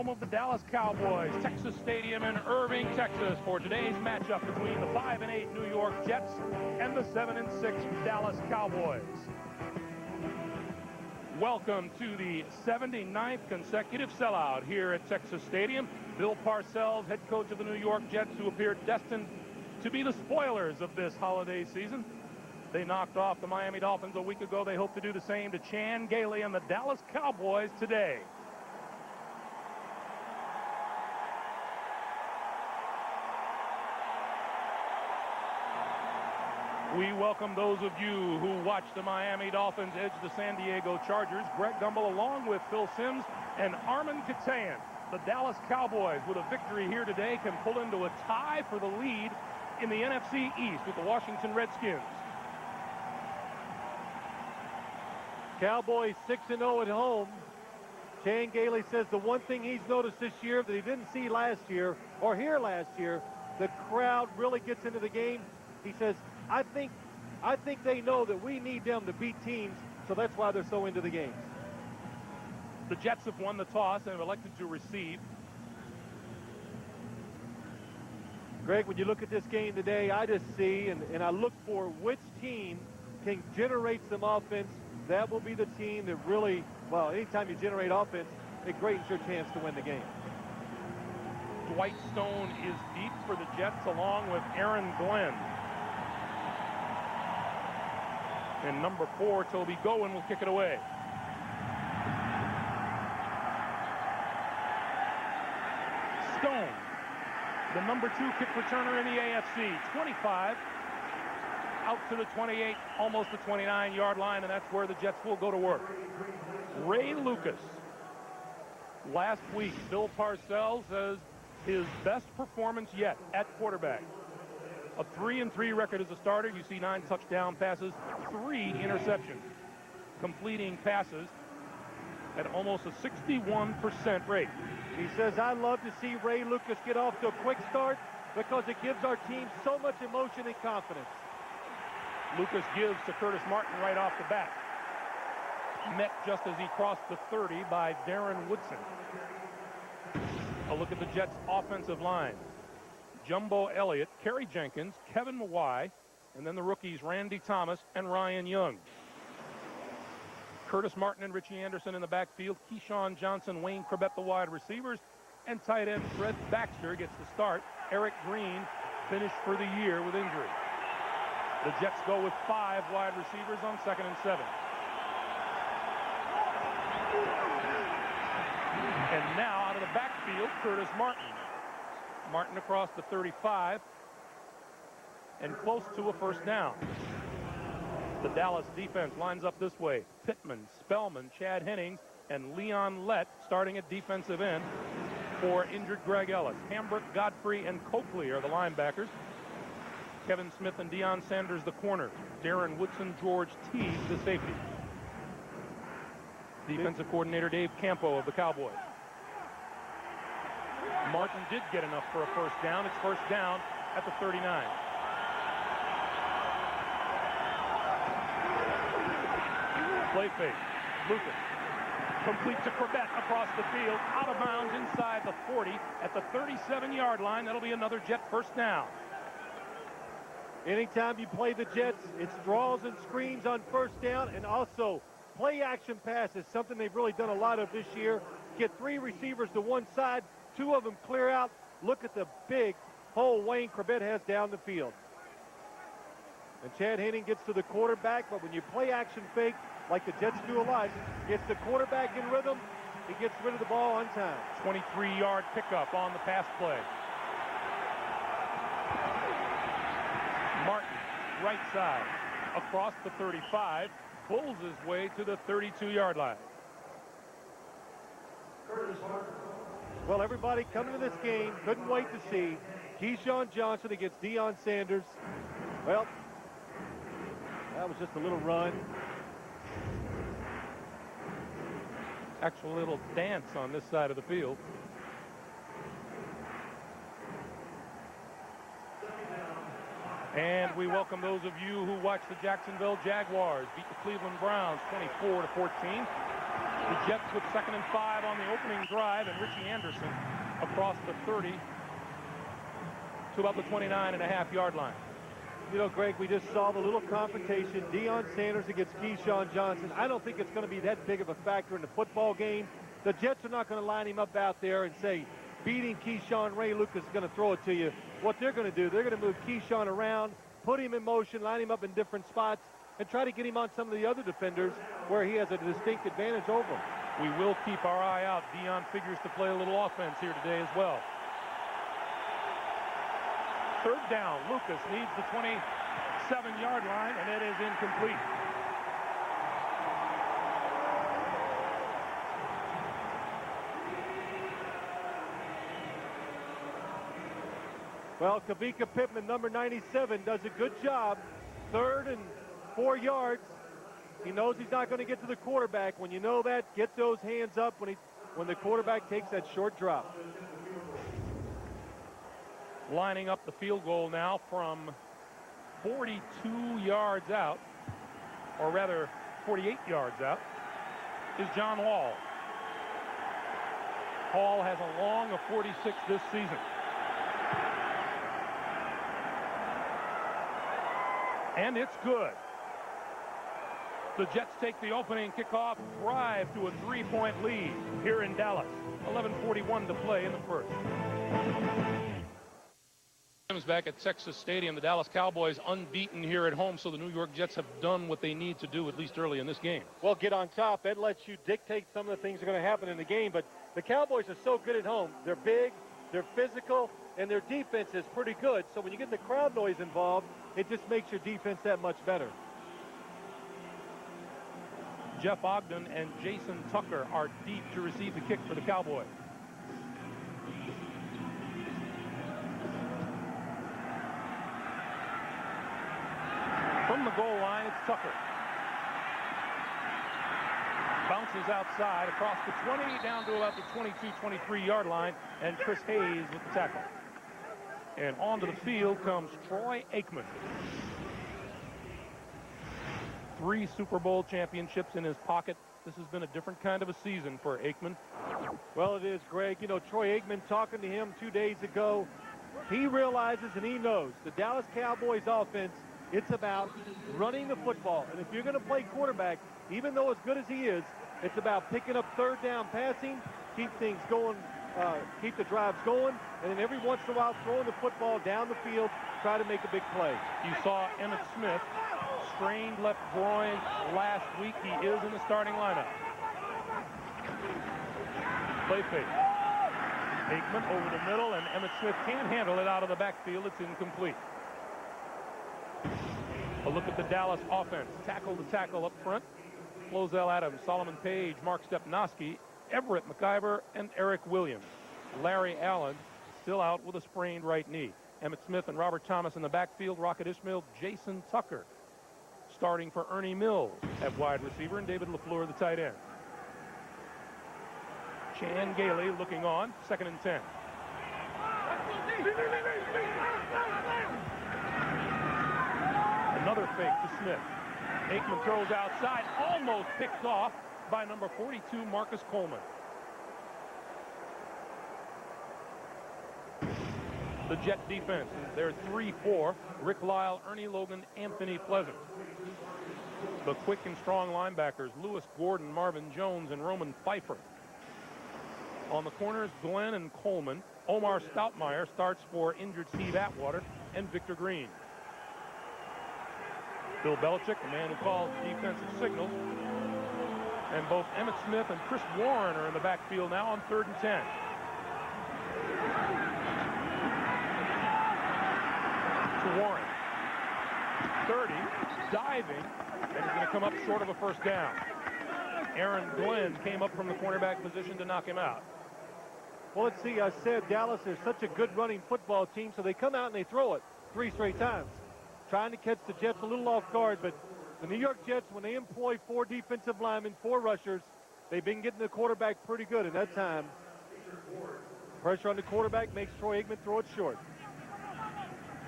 home of the Dallas Cowboys, Texas Stadium in Irving, Texas, for today's matchup between the 5-8 New York Jets and the 7-6 Dallas Cowboys. Welcome to the 79th consecutive sellout here at Texas Stadium. Bill Parcells, head coach of the New York Jets, who appeared destined to be the spoilers of this holiday season. They knocked off the Miami Dolphins a week ago. They hope to do the same to Chan Gailey and the Dallas Cowboys today. We welcome those of you who watched the Miami Dolphins edge the San Diego Chargers. Greg Gumbel along with Phil Simms and Armin Katayan. The Dallas Cowboys, with a victory here today, can pull into a tie for the lead in the NFC East with the Washington Redskins. Cowboys 6-0 at home. Chan Gailey says the one thing he's noticed this year that he didn't see last year or hear last year, the crowd really gets into the game. He says, I think they know that we need them to beat teams, so that's why they're so into the games. The Jets have won the toss and have elected to receive. Greg, when you look at this game today, I just see and I look for which team can generate some offense. That will be the team that really, well, anytime you generate offense, it greatens your chance to win the game. Dwight Stone is deep for the Jets along with Aaron Glenn. And number 4, Toby Gowen, will kick it away. Stone, the number 2 kick returner in the AFC. 25, out to the 28, almost the 29-yard line, and that's where the Jets will go to work. Ray Lucas. Last week, Bill Parcells says his best performance yet at quarterback. A 3-3 record as a starter. You see 9 touchdown passes, 3 interceptions. Completing passes at almost a 61% rate. He says, I love to see Ray Lucas get off to a quick start because it gives our team so much emotion and confidence. Lucas gives to Curtis Martin right off the bat. Met just as he crossed the 30 by Darren Woodson. A look at the Jets' offensive line. Jumbo Elliott, Kerry Jenkins, Kevin Mawai, and then the rookies Randy Thomas and Ryan Young. Curtis Martin and Richie Anderson in the backfield. Keyshawn Johnson, Wayne Corbett, the wide receivers. And tight end Fred Baxter gets the start. Eric Green finished for the year with injury. The Jets go with 5 wide receivers on 2nd and 7. And now out of the backfield, Curtis Martin. Martin across the 35 and close to a first down. The Dallas defense lines up this way. Pittman, Spellman, Chad Hennings, and Leon Lett starting at defensive end for injured Greg Ellis. Hambrick, Godfrey, and Coakley are the linebackers. Kevin Smith and Deion Sanders the corner. Darren Woodson, George Teague the safety. Defensive coordinator Dave Campo of the Cowboys. Martin did get enough for a first down. It's first down at the 39. Play fake. Lucas. Complete to Corbett across the field. Out of bounds inside the 40 at the 37-yard line. That'll be another Jet first down. Anytime you play the Jets, it's draws and screens on first down and also play action passes, something they've really done a lot of this year. Get 3 receivers to one side, 2 of them clear out. Look at the big hole Wayne Corbett has down the field. And Chad Henning gets to the quarterback, but when you play action fake, like the Jets do a lot, gets the quarterback in rhythm, he gets rid of the ball on time. 23-yard pickup on the pass play. Martin, right side, across the 35, pulls his way to the 32-yard line. Well, everybody coming to this game couldn't wait to see Keyshawn Johnson against Deion Sanders. Well, that was just a little run. Actual little dance on this side of the field. And we welcome those of you who watched the Jacksonville Jaguars beat the Cleveland Browns 24-14. The Jets with 2nd and 5 on the opening drive, and Richie Anderson across the 30 to about the 29.5-yard line. You know, Greg, we just saw the little confrontation, Deion Sanders against Keyshawn Johnson. I don't think it's going to be that big of a factor in the football game. The Jets are not going to line him up out there and say, beating Keyshawn, Ray Lucas is going to throw it to you. What they're going to do, they're going to move Keyshawn around, put him in motion, line him up in different spots, and try to get him on some of the other defenders where he has a distinct advantage over them. We will keep our eye out. Deion figures to play a little offense here today as well. 3rd down. Lucas needs the 27-yard line, and it is incomplete. Well, Kavika Pittman, number 97, does a good job. 3rd and 4 yards. He knows he's not going to get to the quarterback. When you know that, get those hands up when the quarterback takes that short drop. Lining up the field goal now from 42 yards out, or rather 48 yards out, is John Hall. Hall has a long of 46 this season. And it's good. The Jets take the opening kickoff drive to a 3-point lead here in Dallas. 11:41 to play in the first. Back at Texas Stadium, the Dallas Cowboys unbeaten here at home, so the New York Jets have done what they need to do, at least early in this game. Well, get on top. That lets you dictate some of the things that are going to happen in the game, but the Cowboys are so good at home. They're big, they're physical, and their defense is pretty good. So when you get the crowd noise involved, it just makes your defense that much better. Jeff Ogden and Jason Tucker are deep to receive the kick for the Cowboys. From the goal line, it's Tucker. Bounces outside across the 20, down to about the 22-23-yard line, and Chris Hayes with the tackle. And onto the field comes Troy Aikman. 3 Super Bowl championships in his pocket. This has been a different kind of a season for Aikman. Well, it is, Greg. You know, Troy Aikman, talking to him 2 days ago, he realizes and he knows the Dallas Cowboys offense, it's about running the football. And if you're going to play quarterback, even though as good as he is, it's about picking up 3rd down passing, keep things going, keep the drives going, and then every once in a while throwing the football down the field, try to make a big play. You saw Emmitt Smith, strained left groin last week. He is in the starting lineup. Play fake. Aikman over the middle, and Emmitt Smith can't handle it out of the backfield. It's incomplete. A look at the Dallas offense. Tackle to tackle up front. Flozell Adams, Solomon Page, Mark Stepnoski, Everett McIver, and Eric Williams. Larry Allen still out with a sprained right knee. Emmitt Smith and Robert Thomas in the backfield. Rocket Ismail, Jason Tucker starting for Ernie Mills at wide receiver, and David LaFleur, the tight end. Chan Gailey looking on, 2nd and 10. Another fake to Smith. Aikman throws outside, almost picked off by number 42, Marcus Coleman. The Jet defense, they're 3-4. Rick Lyle, Ernie Logan, Anthony Pleasant. The quick and strong linebackers, Lewis Gordon, Marvin Jones, and Roman Pfeiffer. On the corners, Glenn and Coleman. Omar Stoutmeyer starts for injured Steve Atwater and Victor Green. Bill Belichick, the man who calls defensive signals. And both Emmitt Smith and Chris Warren are in the backfield now on 3rd and 10. To Warren. 30, diving, and he's going to come up short of a 1st down. Aaron Glenn came up from the cornerback position to knock him out. Well, let's see, I said Dallas is such a good running football team, so they come out and they throw it 3 straight times, trying to catch the Jets a little off guard. But the New York Jets, when they employ 4 defensive linemen, 4 rushers, they've been getting the quarterback pretty good. And that time, pressure on the quarterback makes Troy Aikman throw it short.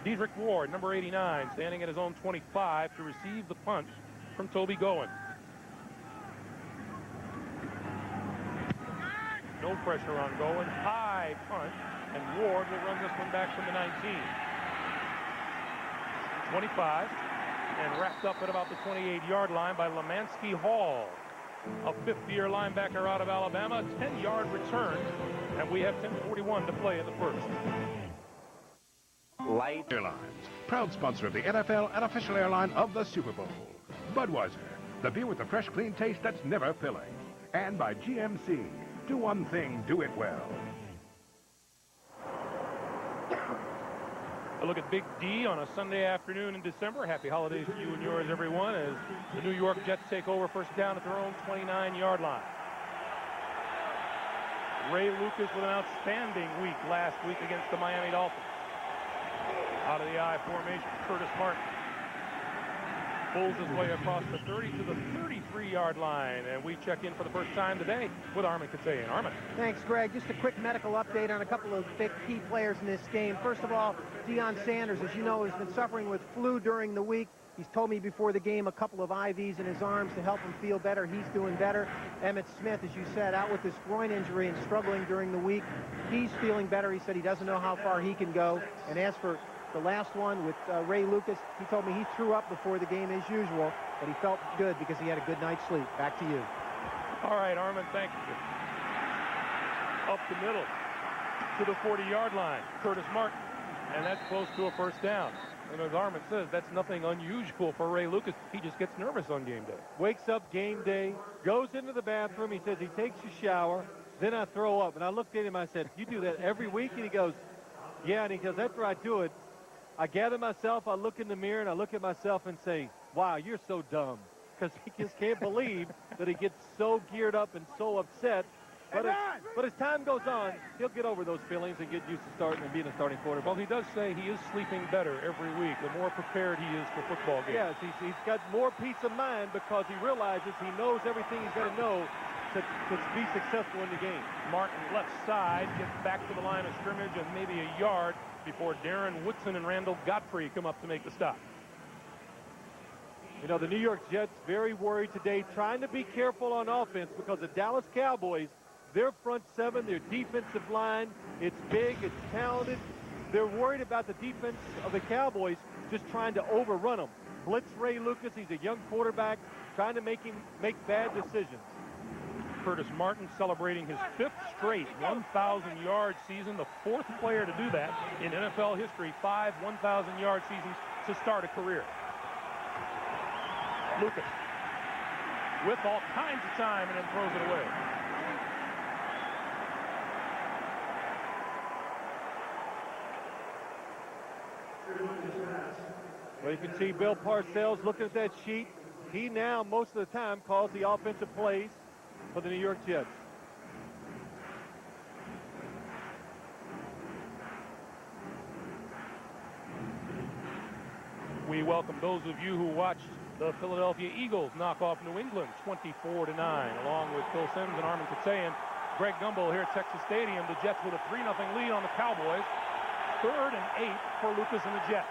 Dedrick Ward, number 89, standing at his own 25 to receive the punt from Toby Goen. No pressure on going. High punt. And Ward will run this one back from the 19. 25. And wrapped up at about the 28-yard line by Lemansky Hall, a fifth-year linebacker out of Alabama. 10-yard return. And we have 10:41 to play in the first. Light Airlines, proud sponsor of the NFL and official airline of the Super Bowl. Budweiser, the beer with the fresh, clean taste that's never filling. And by GMC, do one thing, do it well. A look at Big D on a Sunday afternoon in December. Happy holidays to you and yours, everyone, as the New York Jets take over first down at their own 29-yard line. Ray Lucas with an outstanding week last week against the Miami Dolphins. Out of the I formation, Curtis Martin pulls his way across the 30 to the 33-yard line, and we check in for the first time today with Armin Katayan. Armin. Thanks, Greg. Just a quick medical update on a couple of big key players in this game. First of all, Deion Sanders, as you know, has been suffering with flu during the week. He's told me before the game a couple of IVs in his arms to help him feel better. He's doing better. Emmitt Smith, as you said, out with this groin injury and struggling during the week. He's feeling better. He said he doesn't know how far he can go. And as for the last one with Ray Lucas, he told me he threw up before the game as usual, but he felt good because he had a good night's sleep. Back to you. All right, Armin, thank you. Up the middle to the 40-yard line, Curtis Martin, and that's close to a first down. And as Armin says, that's nothing unusual for Ray Lucas. He just gets nervous on game day. Wakes up game day, goes into the bathroom. He says he takes a shower, then I throw up. And I looked at him, I said, you do that every week? And he goes, yeah. And he goes, after I do it, I gather myself, I look in the mirror, and I look at myself and say, wow, you're so dumb. Because he just can't believe that he gets so geared up and so upset. But as time goes on, he'll get over those feelings and get used to starting and being a starting quarterback. Well, he does say he is sleeping better every week, the more prepared he is for football games. Yes, he's got more peace of mind because he realizes he knows everything he's got to know to be successful in the game. Martin left side, gets back to the line of scrimmage and maybe a yard before Darren Woodson and Randall Godfrey come up to make the stop. You know, the New York Jets very worried today, trying to be careful on offense because the Dallas Cowboys, their front seven, their defensive line, it's big, it's talented. They're worried about the defense of the Cowboys just trying to overrun them. Blitz Ray Lucas, he's a young quarterback, trying to make him make bad decisions. Curtis Martin celebrating his 5th straight 1,000-yard season, the 4th player to do that in NFL history, 5 1,000-yard seasons to start a career. Lucas with all kinds of time and then throws it away. Well, you can see Bill Parcells looking at that sheet. He now, most of the time, calls the offensive plays for the New York Jets. We welcome those of you who watched the Philadelphia Eagles knock off New England 24-9, along with Phil Simms and Armin Katayan. Greg Gumbel here at Texas Stadium. The Jets with a 3-0 lead on the Cowboys. 3rd and 8 for Lucas and the Jets.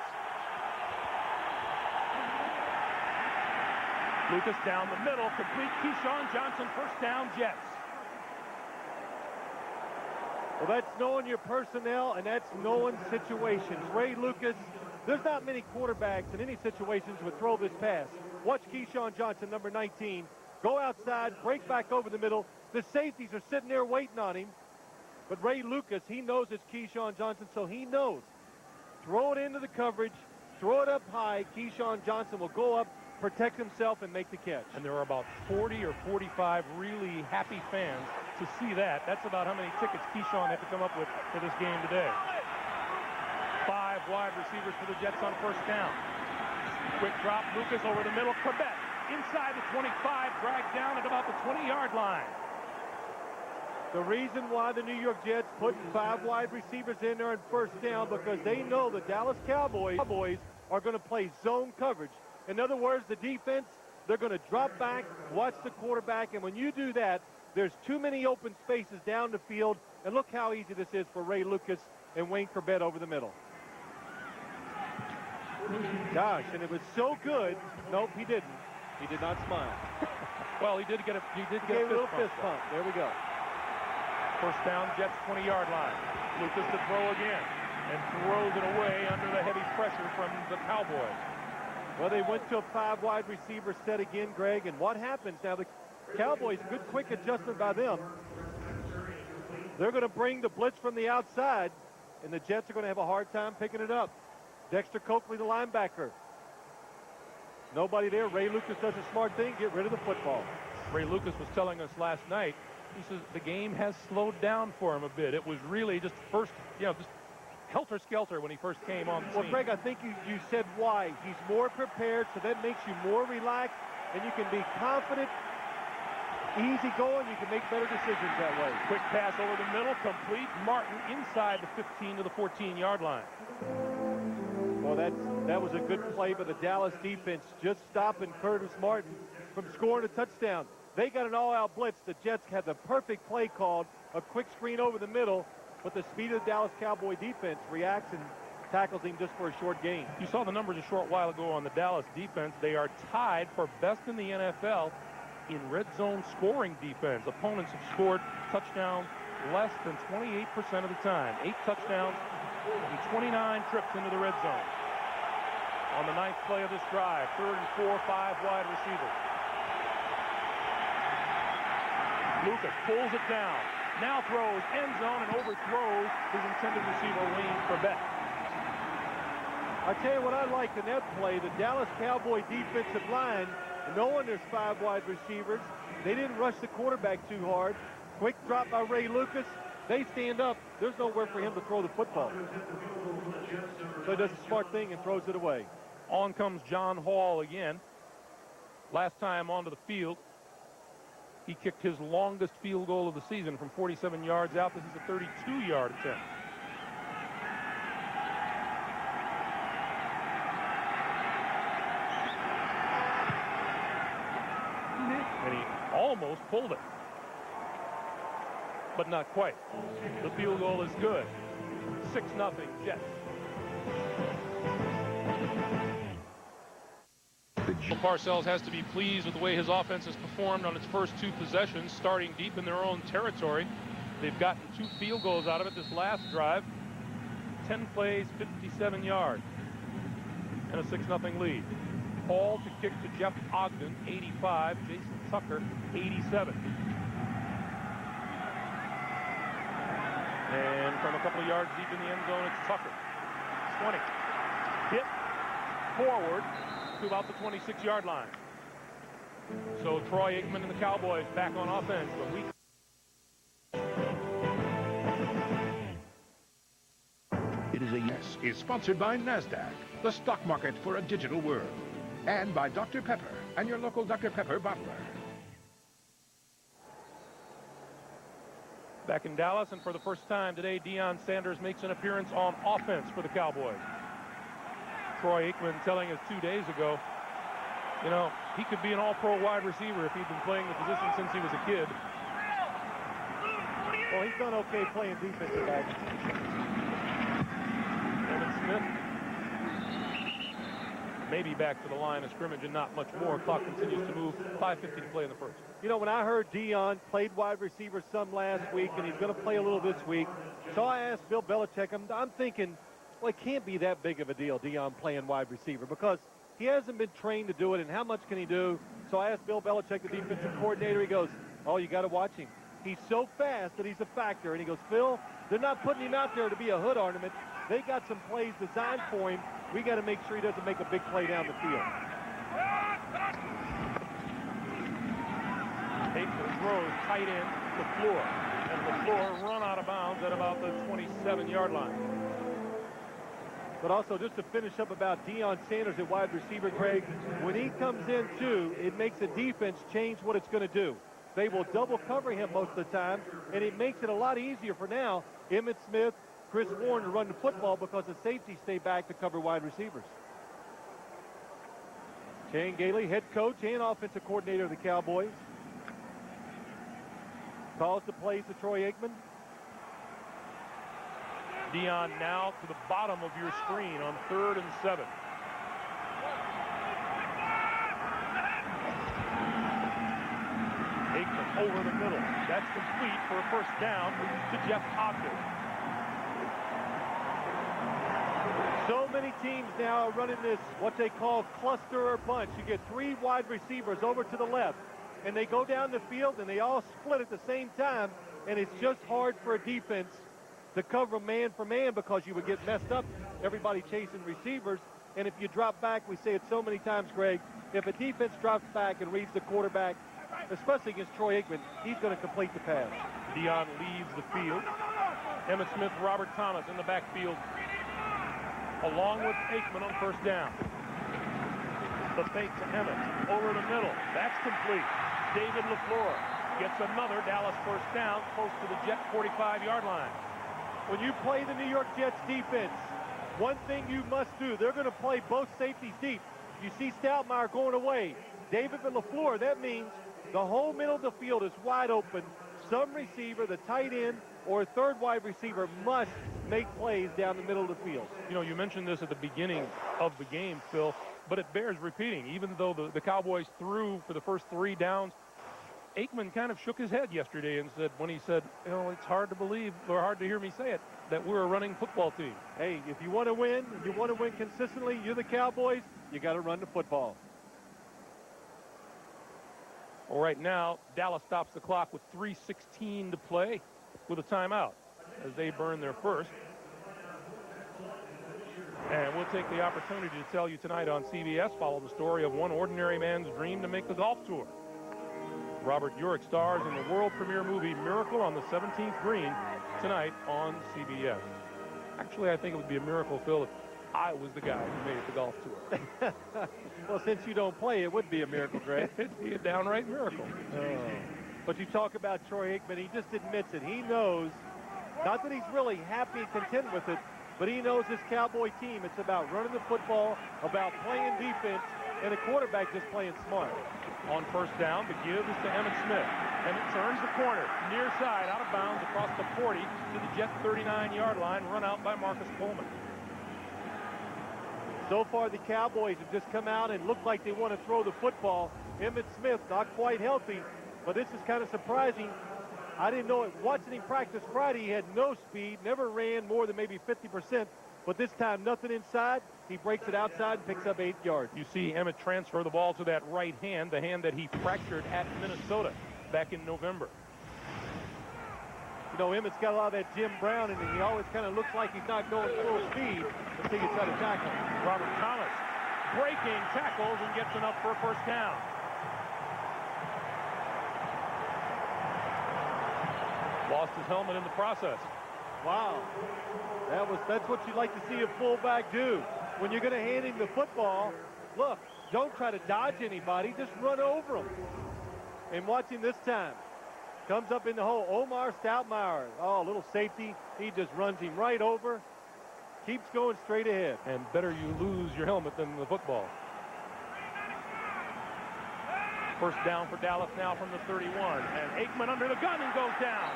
Lucas down the middle, complete. Keyshawn Johnson, first down, Jets. Well, that's knowing your personnel, and that's knowing situations. Ray Lucas, there's not many quarterbacks in any situations would throw this pass. Watch Keyshawn Johnson, number 19, go outside, break back over the middle. The safeties are sitting there waiting on him. But Ray Lucas, he knows it's Keyshawn Johnson, so he knows. Throw it into the coverage, throw it up high. Keyshawn Johnson will go up, protect himself, and make the catch. And there are about 40 or 45 really happy fans to see that. That's about how many tickets Keyshawn had to come up with for this game today. 5 wide receivers for the Jets on first down. Quick drop, Lucas over the middle. Corbett inside the 25, dragged down at about the 20-yard line. The reason why the New York Jets put 5 wide receivers in there on first down because they know the Dallas Cowboys are going to play zone coverage. In other words, the defense, they're going to drop back, watch the quarterback, and when you do that, there's too many open spaces down the field. And look how easy this is for Ray Lucas and Wayne Corbett over the middle. Gosh, and it was so good. Nope, he didn't. He did not smile. Well, he did get a little fist pump. There we go. First down, Jets 20-yard line. Lucas to throw again, and throws it away under the heavy pressure from the Cowboys. Well, they went to a 5-wide receiver set again, Greg, and what happens now? The Cowboys, good quick adjustment by them. They're going to bring the blitz from the outside, and the Jets are going to have a hard time picking it up. Dexter Coakley, the linebacker. Nobody there. Ray Lucas does a smart thing, get rid of the football. Ray Lucas was telling us last night, he says the game has slowed down for him a bit. It was really just just helter-skelter when he first came on the scene. Well, Greg, I think you said why. He's more prepared, so that makes you more relaxed, and you can be confident, easy going. You can make better decisions that way. Quick pass over the middle, complete. Martin inside the 15 to the 14-yard line. Well, that was a good play by the Dallas defense, just stopping Curtis Martin from scoring a touchdown. They got an all-out blitz. The Jets had the perfect play called, a quick screen over the middle, but the speed of the Dallas Cowboy defense reacts and tackles him just for a short gain. You saw the numbers a short while ago on the Dallas defense. They are tied for best in the NFL in red zone scoring defense. Opponents have scored touchdowns less than 28% of the time. 8 touchdowns and 29 trips into the red zone. On the 9th play of this drive, 3rd and 4, 5 wide receivers. Lucas pulls it down. Now throws end zone and overthrows his intended receiver, Wayne Corbett. I tell you what I liked in that play, the Dallas Cowboy defensive line, knowing there's 5 wide receivers, they didn't rush the quarterback too hard. Quick drop by Ray Lucas. They stand up. There's nowhere for him to throw the football. So he does a smart thing and throws it away. On comes John Hall again. Last time onto the field, he kicked his longest field goal of the season from 47 yards out. This is a 32-yard attempt. And he almost pulled it, but not quite. The field goal is good. 6-0 Jets. Parcells has to be pleased with the way his offense has performed on its first 2 possessions, starting deep in their own territory. They've gotten 2 field goals out of it this last drive. 10 plays, 57 yards, and a 6-0 lead. Hall to kick to Jeff Ogden, 85. Jason Tucker, 87. And from a couple of yards deep in the end zone, it's Tucker. 20. Hit forward to about the 26-yard line. So Troy Aikman and the Cowboys back on offense, but It is a Yes is sponsored by NASDAQ, the stock market for a digital world, and by Dr. Pepper and your local Dr. Pepper bottler. back in Dallas, and for the first time today, Deion Sanders makes an appearance on offense for the Cowboys. Troy Aikman telling us 2 days ago, you know, he could be an all-pro wide receiver if he'd been playing the position since he was a kid. Well, he's done okay playing defensive back. Emmitt Smith maybe back to the line of scrimmage and not much more. Clock continues to move. 5:50 to play in the first. You know, when I heard Deion played wide receiver some last week, and he's going to play a little this week, so I asked Bill Belichick, I'm thinking, well, it can't be that big of a deal, Deion playing wide receiver, because he hasn't been trained to do it, and how much can he do? So I asked Bill Belichick, the defensive coordinator, he goes, oh, you got to watch him. He's so fast that he's a factor. And he goes, Phil, they're not putting him out there to be a hood ornament. They got some plays designed for him. We got to make sure he doesn't make a big play down the field. Aikman throws tight end to Floor. And the Floor run out of bounds at about the 27-yard line. But also, just to finish up about Deion Sanders at wide receiver, Greg, when he comes in, too, it makes the defense change what it's going to do. They will double cover him most of the time, and it makes it a lot easier for now Emmitt Smith, Chris Warren to run the football because the safeties stay back to cover wide receivers. Shane Gailey, head coach and offensive coordinator of the Cowboys, calls the plays to Troy Aikman. Deion now to the bottom of your screen on 3rd and 7. Aikman over the middle. That's complete for a first down to Jeff Ogden. So many teams now are running this, what they call cluster or bunch. You get 3 wide receivers over to the left, and they go down the field, and they all split at the same time, and it's just hard for a defense to cover man for man because you would get messed up, everybody chasing receivers. And if you drop back, we say it so many times, Greg, if a defense drops back and reads the quarterback, especially against Troy Aikman, he's going to complete the pass. Dion leaves the field. Emmitt Smith, Robert Thomas in the backfield, along with Aikman on first down. The fake to Emmitt, over the middle. That's complete. David LaFleur gets another Dallas first down, close to the Jet 45-yard line. When you play the New York Jets defense, one thing you must do, they're going to play both safeties deep. You see Stoudemire going away. David LaFleur, that means the whole middle of the field is wide open. Some receiver, the tight end, or a third wide receiver must make plays down the middle of the field. You know, you mentioned this at the beginning of the game, Phil, but it bears repeating. Even though the Cowboys threw for the first 3 downs, Aikman kind of shook his head yesterday and said, when he said, you know, it's hard to believe, or hard to hear me say it, that we're a running football team. Hey, if you want to win, you want to win consistently, you're the Cowboys, you got to run the football. Well, right now, Dallas stops the clock with 3:16 to play with a timeout as they burn their first. And we'll take the opportunity to tell you tonight on CBS, follow the story of one ordinary man's dream to make the golf tour. Robert Urich stars in the world premiere movie Miracle on the 17th Green tonight on CBS. Actually, I think it would be a miracle, Phil, if I was the guy who made the golf tour. Well, since you don't play, it would be a miracle, Greg. It'd be a downright miracle. But you talk about Troy Aikman, he just admits it. He knows, not that he's really happy and content with it, but he knows this Cowboy team, it's about running the football, about playing defense, and the quarterback just playing smart. On first down, the give is to Emmitt Smith. Emmitt turns the corner, near side, out of bounds across the 40 to the Jet 39-yard line, run out by Marcus Coleman. So far, the Cowboys have just come out and looked like they want to throw the football. Emmitt Smith, not quite healthy, but this is kind of surprising. I didn't know it. Watching him practice Friday, he had no speed, never ran more than maybe 50%, but this time, nothing inside. He breaks it outside and picks up 8 yards. You see Emmitt transfer the ball to that right hand, the hand that he fractured at Minnesota back in November. You know, Emmitt's got a lot of that Jim Brown in him. He always kind of looks like he's not going full speed until you try to tackle him. Robert Thomas breaking tackles and gets enough for a first down. Lost his helmet in the process. Wow. That's what you'd like to see a fullback do. When you're going to hand him the football, look, don't try to dodge anybody, just run over him. And watch him this time. Comes up in the hole, Omar Stoudemire. Oh, a little safety. He just runs him right over. Keeps going straight ahead. And better you lose your helmet than the football. First down for Dallas now from the 31. And Aikman under the gun and goes down.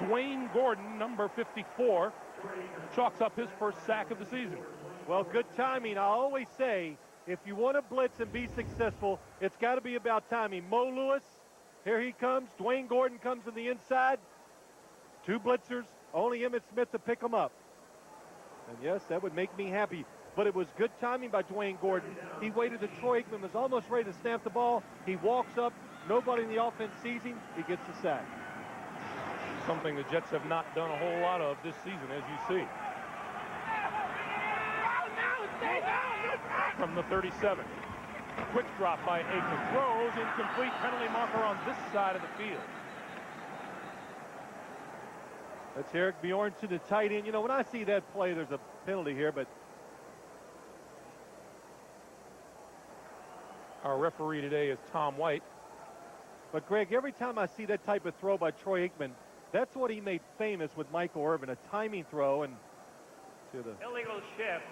Dwayne Gordon, number 54, chalks up his first sack of the season. Well, good timing. I always say, if you want to blitz and be successful, it's got to be about timing. Mo Lewis, here he comes. Dwayne Gordon comes to the inside. 2 blitzers, only Emmitt Smith to pick them up. And yes, that would make me happy. But it was good timing by Dwayne Gordon. He waited until Troy Aikman was almost ready to snap the ball. He walks up. Nobody in the offense sees him. He gets the sack. Something the Jets have not done a whole lot of this season, as you see. From the 37. Quick drop by Aikman. Throws, incomplete, penalty marker on this side of the field. That's Eric Bjornson, the tight end. You know, when I see that play, there's a penalty here, but our referee today is Tom White. But, Greg, every time I see that type of throw by Troy Aikman, that's what he made famous with Michael Irvin, a timing throw. And to the illegal shift,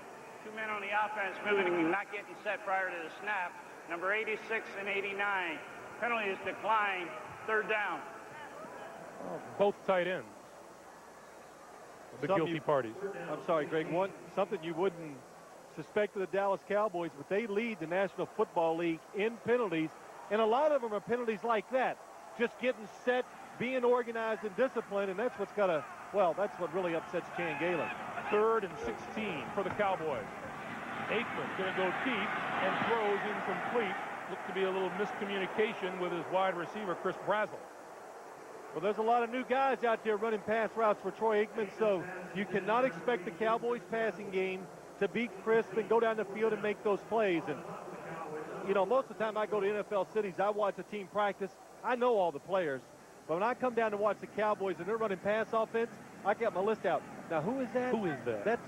2 men on the offense moving, not getting set prior to the snap. Number 86 and 89. Penalty is declined. 3rd down. Both tight ends. The guilty parties. I'm sorry, Greg. Something you wouldn't suspect of the Dallas Cowboys, but they lead the National Football League in penalties. And a lot of them are penalties like that. Just getting set, being organized and disciplined, and that's what's got to, well, that's what really upsets Chan Galen. 3rd and 16 for the Cowboys. Aikman going to go deep and throws incomplete. Looked to be a little miscommunication with his wide receiver, Chris Brazel. Well, there's a lot of new guys out there running pass routes for Troy Aikman, so you cannot expect the Cowboys passing game to be crisp and go down the field and make those plays. And, you know, most of the time I go to NFL cities, I watch a team practice. I know all the players. But when I come down to watch the Cowboys and they're running pass offense, I got my list out. Now, who is that? Who is that?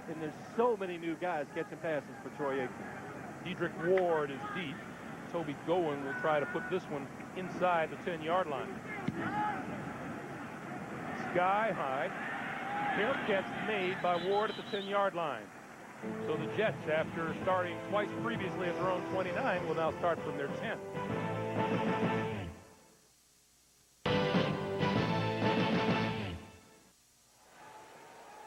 And there's so many new guys catching passes for Troy Aikman. Dedrick Ward is deep. Toby Gowen will try to put this one inside the 10-yard line. Sky high. Fair catch made by Ward at the 10-yard line. So the Jets, after starting twice previously at their own 29, will now start from their 10.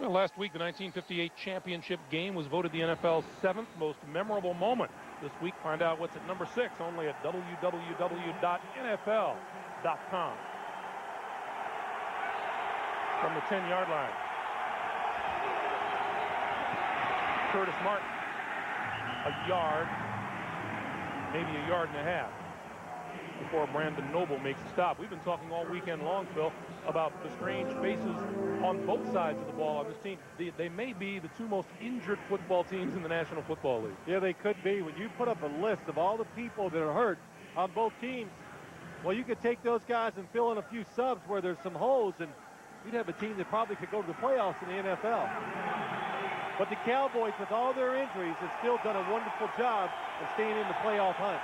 Well, last week, the 1958 championship game was voted the NFL's 7th most memorable moment. This week, find out what's at number 6 only at www.nfl.com. From the 10-yard line. Curtis Martin, a yard, maybe a yard and a half before Brandon Noble makes a stop. We've been talking all weekend long, Phil, about the strange faces on both sides of the ball on this team. They may be the 2 most injured football teams in the National Football League. Yeah, they could be. When you put up a list of all the people that are hurt on both teams, well, you could take those guys and fill in a few subs where there's some holes, and you'd have a team that probably could go to the playoffs in the NFL. But the Cowboys, with all their injuries, have still done a wonderful job of staying in the playoff hunt.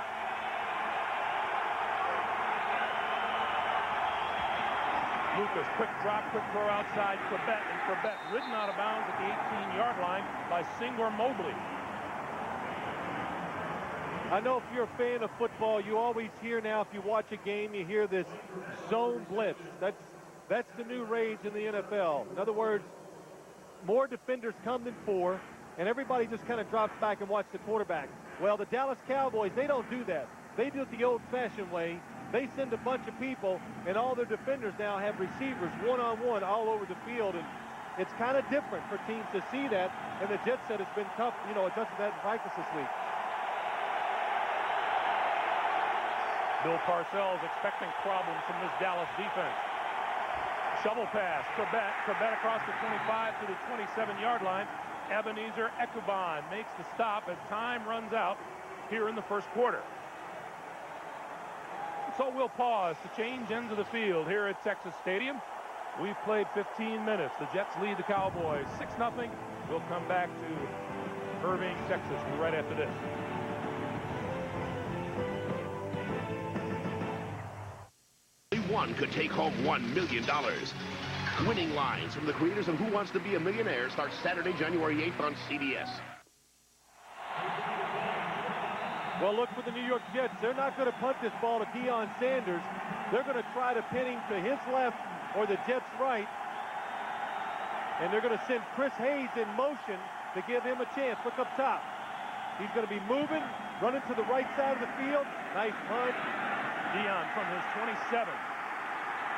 Lucas, quick drop, quick throw outside Corbett, and Corbett ridden out of bounds at the 18-yard line by Singler Mobley. I know if you're a fan of football, you always hear now, if you watch a game, you hear this zone blitz. That's the new rage in the NFL. In other words, more defenders come than 4, and everybody just kind of drops back and watches the quarterback. Well, the Dallas Cowboys, they don't do that. They do it the old-fashioned way. They send a bunch of people, and all their defenders now have receivers one-on-one all over the field, and it's kind of different for teams to see that, and the Jets said it's been tough, you know, adjusting that in practice this week. Bill Parcells expecting problems from this Dallas defense. Shovel pass, Corbett across the 25 to the 27-yard line. Ebenezer Ekuban makes the stop as time runs out here in the first quarter. So we'll pause to change ends of the field here at Texas Stadium. We've played 15 minutes. The Jets lead the Cowboys 6-0. We'll come back to Irving, Texas right after this. One could take home $1 million. Winning lines from the creators of Who Wants to Be a Millionaire starts Saturday, January 8th on CBS. Well, look for the New York Jets. They're not going to punt this ball to Deion Sanders. They're going to try to pin him to his left or the Jets' right. And they're going to send Chris Hayes in motion to give him a chance. Look up top. He's going to be moving, running to the right side of the field. Nice punt. Deion from his 27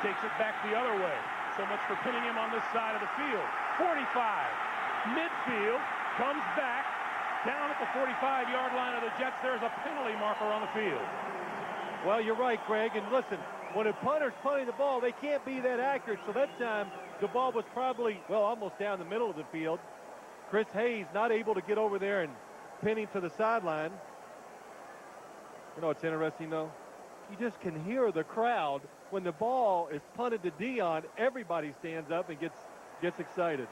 takes it back the other way. So much for pinning him on this side of the field. 45. Midfield. Comes back. Down at the 45-yard line of the Jets. There's a penalty marker on the field. Well, you're right, Greg. And listen, when a punter's punting the ball, they can't be that accurate. So that time, the ball was probably, well, almost down the middle of the field. Chris Hayes not able to get over there and pin him to the sideline. You know what's interesting, though? You just can hear the crowd. When the ball is punted to Deion, everybody stands up and gets excited.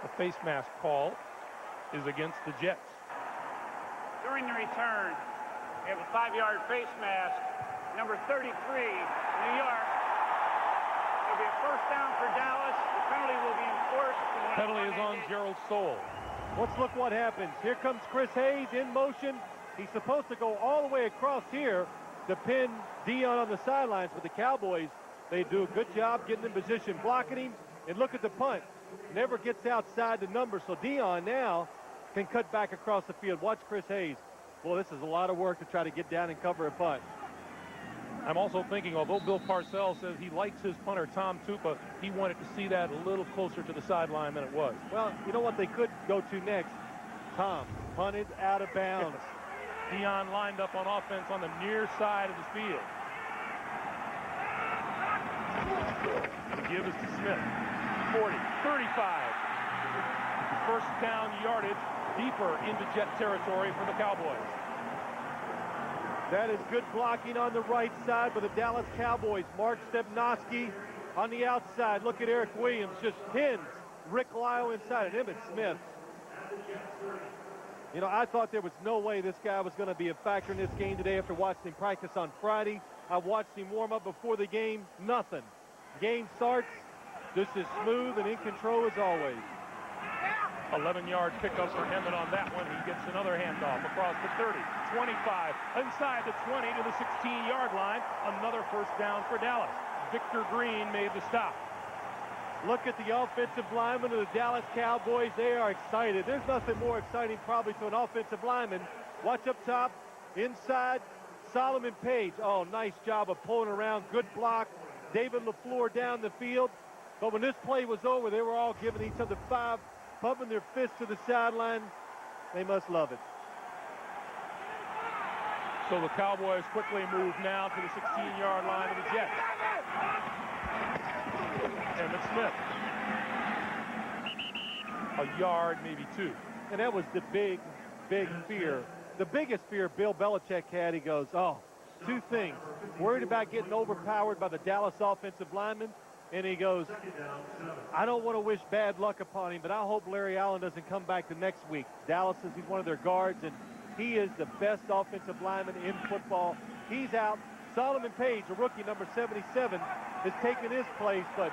The face mask call is against the Jets. During the return, we have a 5-yard face mask. Number 33, New York. It'll be a first down for Dallas. The penalty will be enforced. Penalty is on Gerald Soule. Let's look what happens. Here comes Chris Hayes in motion. He's supposed to go all the way across here to pin Deion on the sidelines. But the Cowboys, they do a good job getting in position, blocking him. And look at the punt. Never gets outside the number. So Deion now can cut back across the field. Watch Chris Hayes. Boy, this is a lot of work to try to get down and cover a punt. I'm also thinking, although Bill Parcells says he likes his punter, Tom Tupa, he wanted to see that a little closer to the sideline than it was. Well, you know what they could go to next? Tom, punted out of bounds. Dion lined up on offense on the near side of the field. The give is to Smith. 40, 35. First down yardage deeper into Jet territory for the Cowboys. That is good blocking on the right side for the Dallas Cowboys. Mark Stepnoski on the outside. Look at Eric Williams, just pins Rick Lyle inside, and Emmitt Smith. You know, I thought there was no way this guy was going to be a factor in this game today after watching him practice on Friday. I watched him warm up before the game. Nothing. Game starts. This is smooth and in control as always. 11-yard pickup for Emmitt on that one. He gets another handoff across the 30, 25, inside the 20 to the 16-yard line. Another first down for Dallas. Victor Green made the stop. Look at the offensive linemen of the Dallas Cowboys. They are excited. There's nothing more exciting probably to an offensive lineman. Watch up top, inside, Solomon Page. Oh, nice job of pulling around. Good block. David LaFleur down the field. But when this play was over, they were all giving each other five, pumping their fists to the sideline. They must love it. So the Cowboys quickly move now to the 16-yard line of the Jets. Emmitt Smith. A yard, maybe two. And that was the big fear. The biggest fear Bill Belichick had. He goes, oh, two things. Worried about getting overpowered by the Dallas offensive linemen. And he goes, I don't want to wish bad luck upon him, but I hope Larry Allen doesn't come back the next week. Dallas says he's one of their guards, and he is the best offensive lineman in football. He's out. Solomon Page, a rookie, number 77, has taken his place, but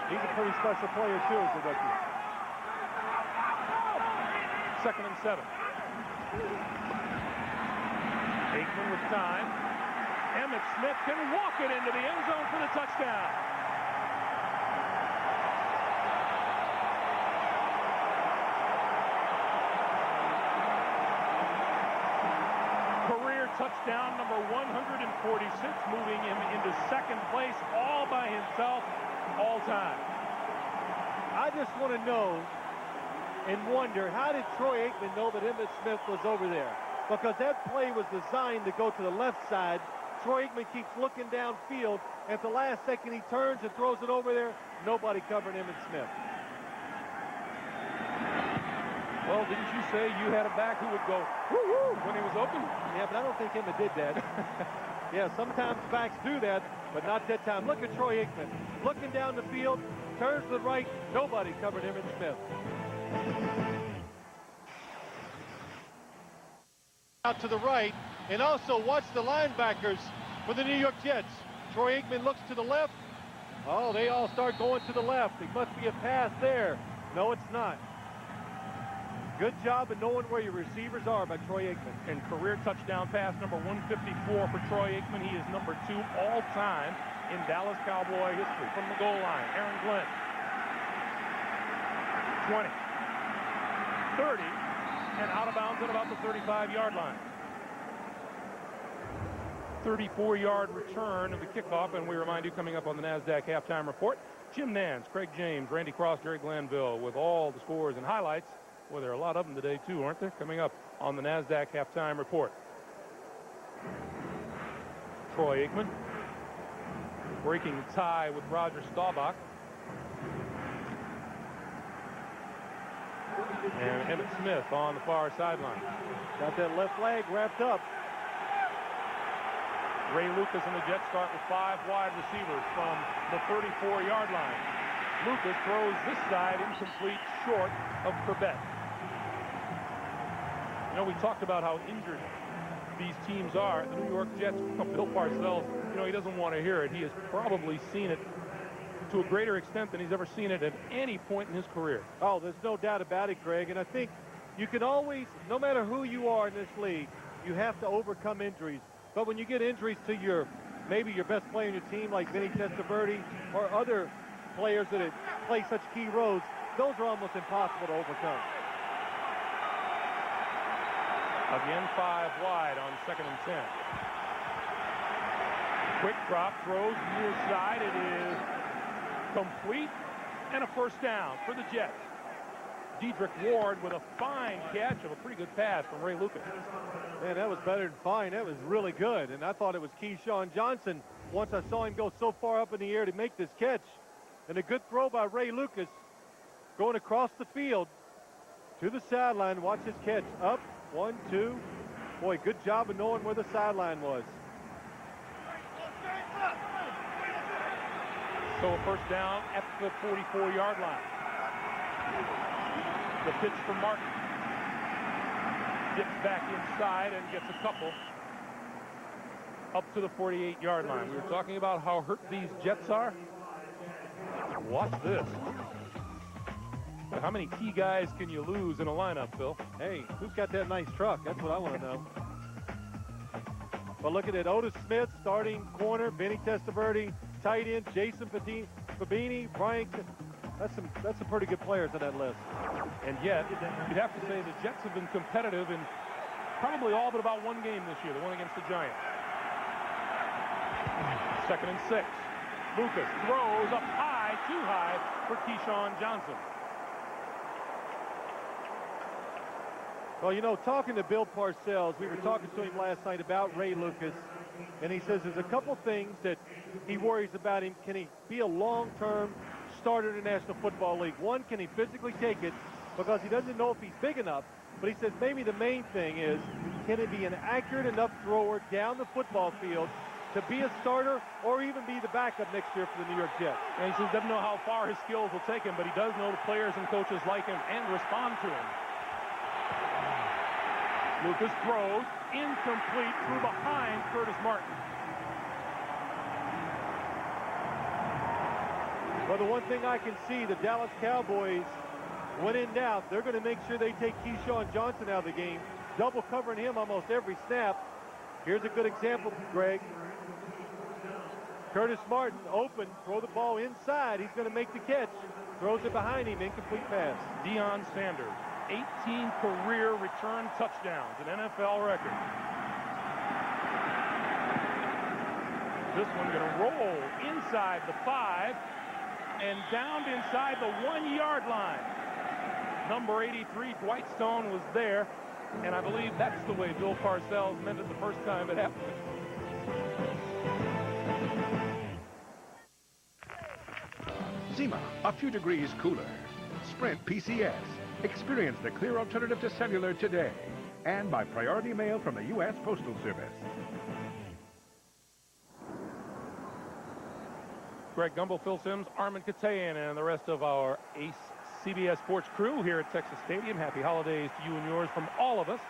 he's a pretty special player, too, as a rookie. 2nd and 7. Aikman with time. Emmitt Smith can walk it into the end zone for the touchdown. Career touchdown number 146, moving him into second place all by himself, all time. I just want to know and wonder, how did Troy Aikman know that Emmitt Smith was over there? Because that play was designed to go to the left side. Troy Aikman keeps looking downfield. At the last second, he turns and throws it over there. Nobody covering Emmitt Smith. Well, didn't you say you had a back who would go, woo-woo, when he was open? Yeah, but I don't think Emmitt did that. Yeah, sometimes backs do that, but not that time. Look at Troy Aikman. Looking down the field, turns to the right. Nobody covered Emmitt Smith. Out to the right, and also watch the linebackers for the New York Jets. Troy Aikman looks to the left. Oh, they all start going to the left. It must be a pass there. No, it's not. Good job of knowing where your receivers are by Troy Aikman. And career touchdown pass number 154 for Troy Aikman. He is number 2 all-time in Dallas Cowboy history. From the goal line, Aaron Glenn. 20, 30, and out of bounds at about the 35-yard line. 34-yard return of the kickoff, and we remind you, coming up on the NASDAQ halftime report, Jim Nance, Craig James, Randy Cross, Jerry Glanville with all the scores and highlights. Well, there are a lot of them today, too, aren't there? Coming up on the NASDAQ halftime report. Troy Aikman breaking tie with Roger Staubach. And Emmitt Smith on the far sideline. Got that left leg wrapped up. Ray Lucas and the Jets start with 5 wide receivers from the 34-yard line. Lucas throws this side incomplete, short of Corbett. You know, we talked about how injured these teams are. The New York Jets, Bill Parcells, you know, he doesn't want to hear it. He has probably seen it to a greater extent than he's ever seen it at any point in his career. Oh, there's no doubt about it, Greg. And I think you can always, no matter who you are in this league, you have to overcome injuries. But when you get injuries to maybe your best player in your team, like Vinny Testaverde, or other players that play such key roles, those are almost impossible to overcome. Again, 5 wide on 2nd and 10. Quick drop, throws near side. It is complete and a first down for the Jets. Dedrick Ward with a fine catch of a pretty good pass from Ray Lucas. Man, that was better than fine. That was really good. And I thought it was Keyshawn Johnson once I saw him go so far up in the air to make this catch. And a good throw by Ray Lucas going across the field to the sideline. Watch his catch. Up, 1, 2. Boy, good job of knowing where the sideline was. So a first down at the 44-yard line. The pitch from Martin. Dips back inside and gets a couple up to the 48-yard line. We were talking about how hurt these Jets are. Watch this. How many key guys can you lose in a lineup, Phil? Hey, who's got that nice truck? That's what I want to know. But look at it. Otis Smith, starting corner. Vinny Testaverde, tight end. Jason Fabini, Brian. That's some pretty good players on that list. And yet, you'd have to say the Jets have been competitive in probably all but about one game this year, the one against the Giants. 2nd and 6. Lucas throws up high, too high for Keyshawn Johnson. Well, you know, talking to Bill Parcells, we were talking to him last night about Ray Lucas, and he says there's a couple things that he worries about him. Can he be a long-term starter in the National Football League? One, can he physically take it? Because he doesn't know if he's big enough. But he says maybe the main thing is, can he be an accurate enough thrower down the football field to be a starter or even be the backup next year for the New York Jets? And he says doesn't know how far his skills will take him, but he does know the players and coaches like him and respond to him. Lucas throws incomplete through behind Curtis Martin. Well, the one thing I can see, the Dallas Cowboys, when in doubt, they're going to make sure they take Keyshawn Johnson out of the game, double covering him almost every snap. Here's a good example, Greg. Curtis Martin open, throw the ball inside. He's going to make the catch. Throws it behind him, incomplete pass. Deion Sanders, 18 career return touchdowns, an NFL record. This one going to roll inside the 5 and down inside the 1-yard line. Number 83, Dwight Stone, was there, and I believe that's the way Bill Parcells meant it the first time it happened. Zima, a few degrees cooler. Sprint PCS. Experience the clear alternative to cellular today. And by priority mail from the U.S. Postal Service. Greg Gumbel, Phil Simms, Armin Katayan, and the rest of our Ace CBS Sports crew here at Texas Stadium. Happy holidays to you and yours from all of us.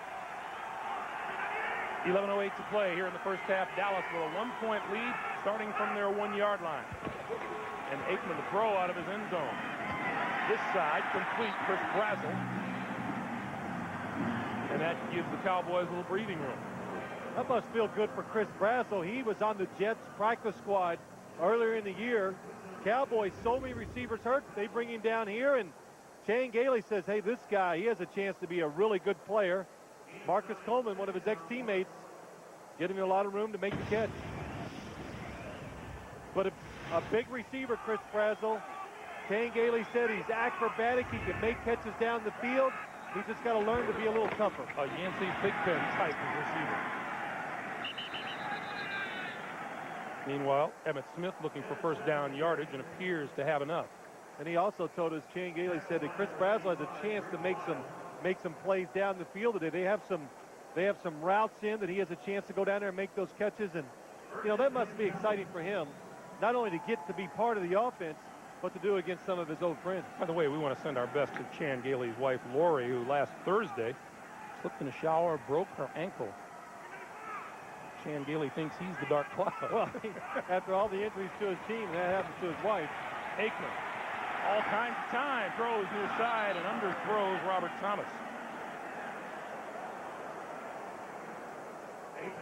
11:08 to play here in the first half. Dallas with a 1-point lead starting from their 1-yard line. And Aikman to throw out of his end zone. This side complete, Chris Brazzell. And that gives the Cowboys a little breathing room. That must feel good for Chris Brazzell. He was on the Jets practice squad earlier in the year. Cowboys, so many receivers hurt. They bring him down here, and Chan Gailey says, hey, this guy, he has a chance to be a really good player. Marcus Coleman, one of his ex-teammates, getting him a lot of room to make the catch. But a big receiver, Chris Brazzell. Chan Gailey said he's acrobatic. He can make catches down the field. He's just got to learn to be a little tougher. A Yancey Thigpen type of receiver. Meanwhile, Emmitt Smith looking for first down yardage and appears to have enough. And he also told us, Chan Gailey said that Chris Brazzell has a chance to make some plays down the field today. They have some routes in that he has a chance to go down there and make those catches. And, you know, that must be exciting for him, not only to get to be part of the offense, but to do against some of his old friends. By the way, we want to send our best to Chan Gailey's wife, Lori, who last Thursday slipped in a shower, broke her ankle. Chan Gailey thinks he's the dark cloud. Well, after all the injuries to his team, that happens to his wife. Aikman, all kinds of time, throws near side and underthrows Robert Thomas.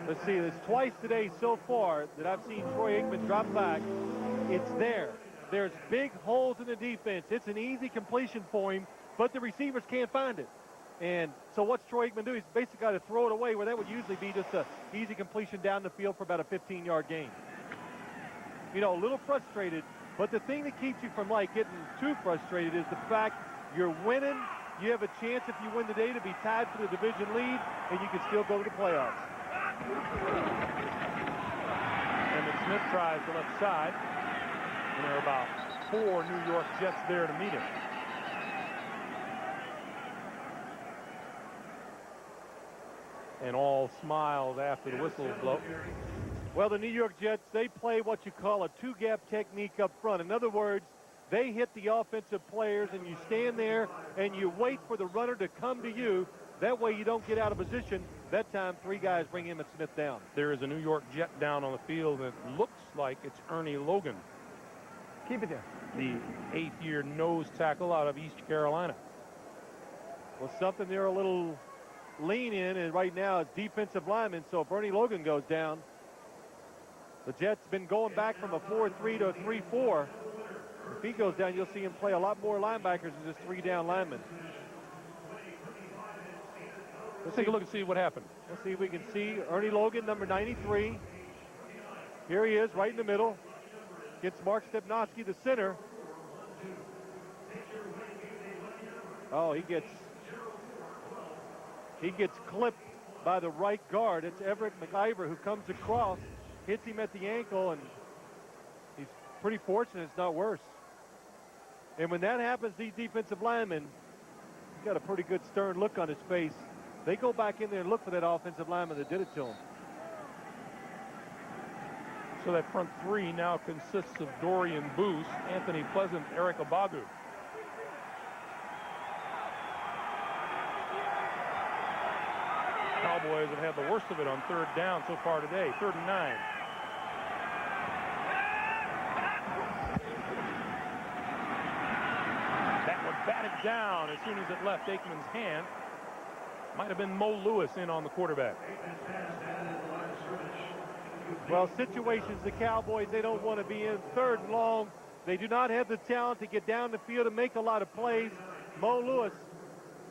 Let's see, there's twice today so far that I've seen Troy Aikman drop back. It's there. There's big holes in the defense. It's an easy completion for him, but the receivers can't find it. And so what's Troy Aikman do? He's basically got to throw it away where that would usually be just an easy completion down the field for about a 15-yard gain. You know, a little frustrated, but the thing that keeps you from, like, getting too frustrated is the fact you're winning. You have a chance, if you win today, to be tied for the division lead, and you can still go to the playoffs. Emmitt Smith tries the left side, and there are about 4 New York Jets there to meet him. And all smiles after the whistle blow. Well, the New York Jets, they play what you call a two-gap technique up front. In other words, they hit the offensive players, and you stand there and you wait for the runner to come to you. That way you don't get out of position. That time, 3 guys bring Emmitt Smith down. There is a New York Jet down on the field that looks like it's Ernie Logan. Keep it there. The 8th-year nose tackle out of East Carolina. Well, something they're a little lean in, and right now it's defensive lineman, so if Ernie Logan goes down, the Jets been going back from a 4-3 to a 3-4. If he goes down, you'll see him play a lot more linebackers than just 3 down linemen. Let's take a look and see what happened. Let's see if we can see Ernie Logan, number 93. Here he is, right in the middle. Gets Mark Stepnoski, the center. Oh, he gets clipped by the right guard. It's Everett McIver who comes across, hits him at the ankle, and he's pretty fortunate it's not worse. And when that happens, these defensive linemen, he's got a pretty good stern look on his face. They go back in there and look for that offensive lineman that did it to him. So that front 3 now consists of Dorian Boose, Anthony Pleasant, Eric Abagu. Cowboys have had the worst of it on 3rd down so far today. 3rd and 9. That one batted down as soon as it left Aikman's hand. Might have been Mo Lewis in on the quarterback. Well, situations the Cowboys they don't want to be in. 3rd and long. They do not have the talent to get down the field and make a lot of plays. Mo Lewis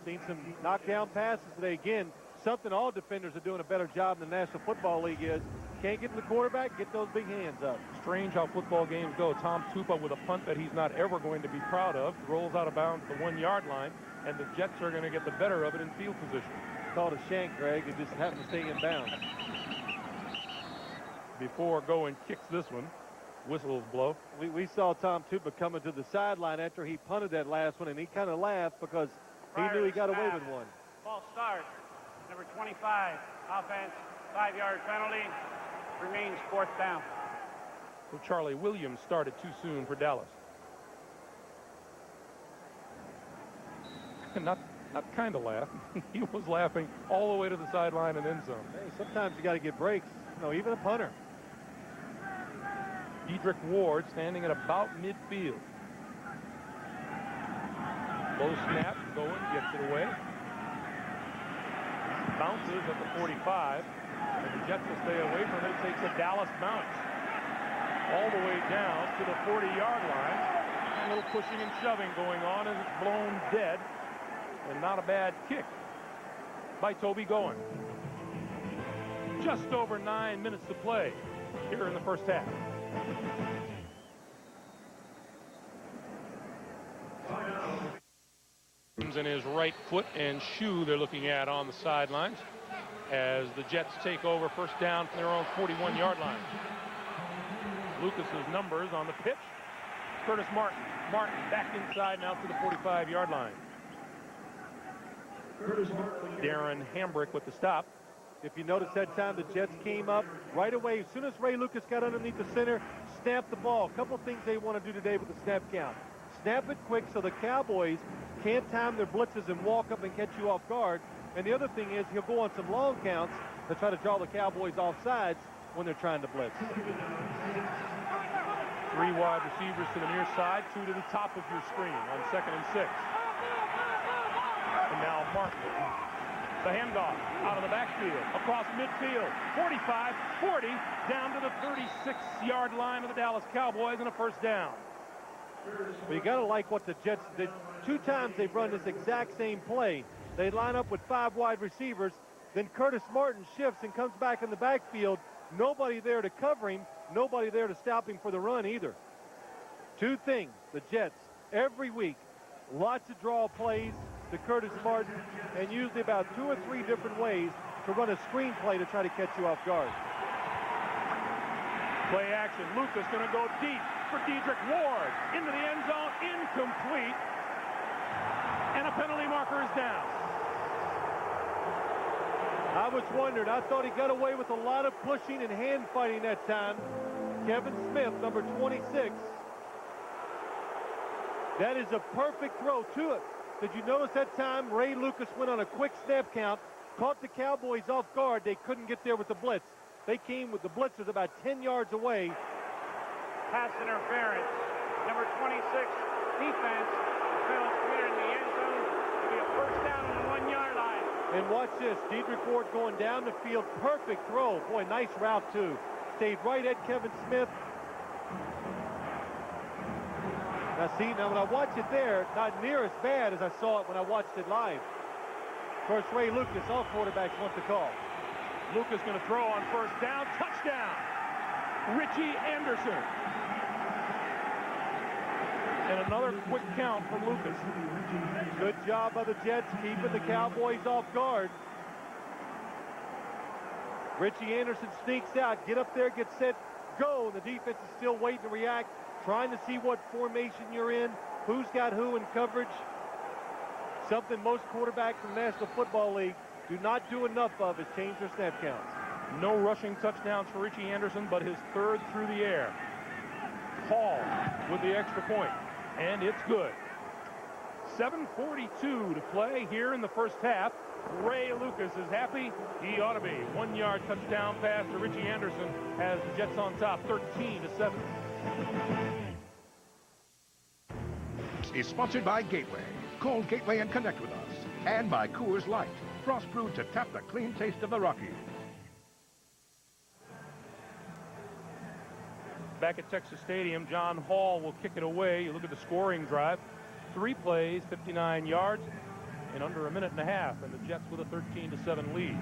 seen some knockdown passes today. Again, something all defenders are doing a better job than the National Football League is. Can't get to the quarterback, get those big hands up. Strange how football games go. Tom Tupa with a punt that he's not ever going to be proud of. Rolls out of bounds at the 1-yard line, and the Jets are going to get the better of it in field position. Called a shank, Greg. It just happened to stay in bounds. Before Goen kicks this one, whistles blow. We saw Tom Tupa coming to the sideline after he punted that last one, and he kind of laughed because he knew he got away with one. False start. Number 25, offense, 5-yard penalty, remains 4th down. So Charlie Williams started too soon for Dallas. Not kind of laugh. He was laughing all the way to the sideline and then some. Hey, sometimes you got to get breaks. No, even a punter. Dedrick Ward standing at about midfield. Low snap, Goen gets it away. Bounces at the 45. And the Jets will stay away from it. It takes a Dallas bounce all the way down to the 40-yard line. A little pushing and shoving going on as it's blown dead. And not a bad kick by Toby Goen. Just over 9 minutes to play here in the first half. And his right foot and shoe they're looking at on the sidelines as the Jets take over 1st down from their own 41-yard line. Lucas's numbers on the pitch. Curtis Martin. Martin back inside now to the 45-yard line. Darren Hambrick with the stop. If you notice that time, the Jets came up right away. As soon as Ray Lucas got underneath the center, snapped the ball. A couple of things they want to do today with the snap count. Snap it quick so the Cowboys can't time their blitzes and walk up and catch you off guard. And the other thing is he'll go on some long counts to try to draw the Cowboys off sides when they're trying to blitz. 3 wide receivers to the near side, 2 to the top of your screen on 2nd and 6. And now Martin. The handoff out of the backfield, across midfield, 45, 40, down to the 36-yard line of the Dallas Cowboys and a 1st down. Well, you got to like what the Jets did. 2 times they've run this exact same play. They line up with 5 wide receivers. Then Curtis Martin shifts and comes back in the backfield. Nobody there to cover him. Nobody there to stop him for the run either. Two things, the Jets, every week, lots of draw plays to Curtis Martin, and usually about 2 or 3 different ways to run a screen play to try to catch you off guard. Play action. Lucas going to go deep for Dedrick Ward. Into the end zone. Incomplete. And a penalty marker is down. I was wondering. I thought he got away with a lot of pushing and hand fighting that time. Kevin Smith, number 26. That is a perfect throw to it. Did you notice that time Ray Lucas went on a quick snap count, caught the Cowboys off guard. They couldn't get there with the blitz. They came with the blitzers about 10 yards away. Pass interference. Number 26, defense. The penalty committed in the end zone. It'll be a first down on the 1-yard line. And watch this. Dedrick Ward going down the field. Perfect throw. Boy, nice route, too. Stayed right at Kevin Smith. Now, see, when I watch it there, not near as bad as I saw it when I watched it live. Of course, Ray Lucas, all quarterbacks want the call. Lucas going to throw on first down. Touchdown. Richie Anderson. And another quick count from Lucas. Good job by the Jets keeping the Cowboys off guard. Richie Anderson sneaks out. Get up there, get set, go. And the defense is still waiting to react, trying to see what formation you're in, who's got who in coverage. Something most quarterbacks in the National Football League do not do enough of is change their snap counts. No rushing touchdowns for Richie Anderson, but his 3rd through the air. Hall with the extra point, and it's good. 7:42 to play here in the first half. Ray Lucas is happy. He ought to be. 1-yard touchdown pass to Richie Anderson has the Jets on top, 13-7. Is sponsored by Gateway. Call Gateway and connect with us. And by Coors Light. Frost brewed to tap the clean taste of the Rockies. Back at Texas Stadium, John Hall will kick it away. You look at the scoring drive. 3 plays, 59 yards in under a minute and a half, and the Jets with a 13-7 lead.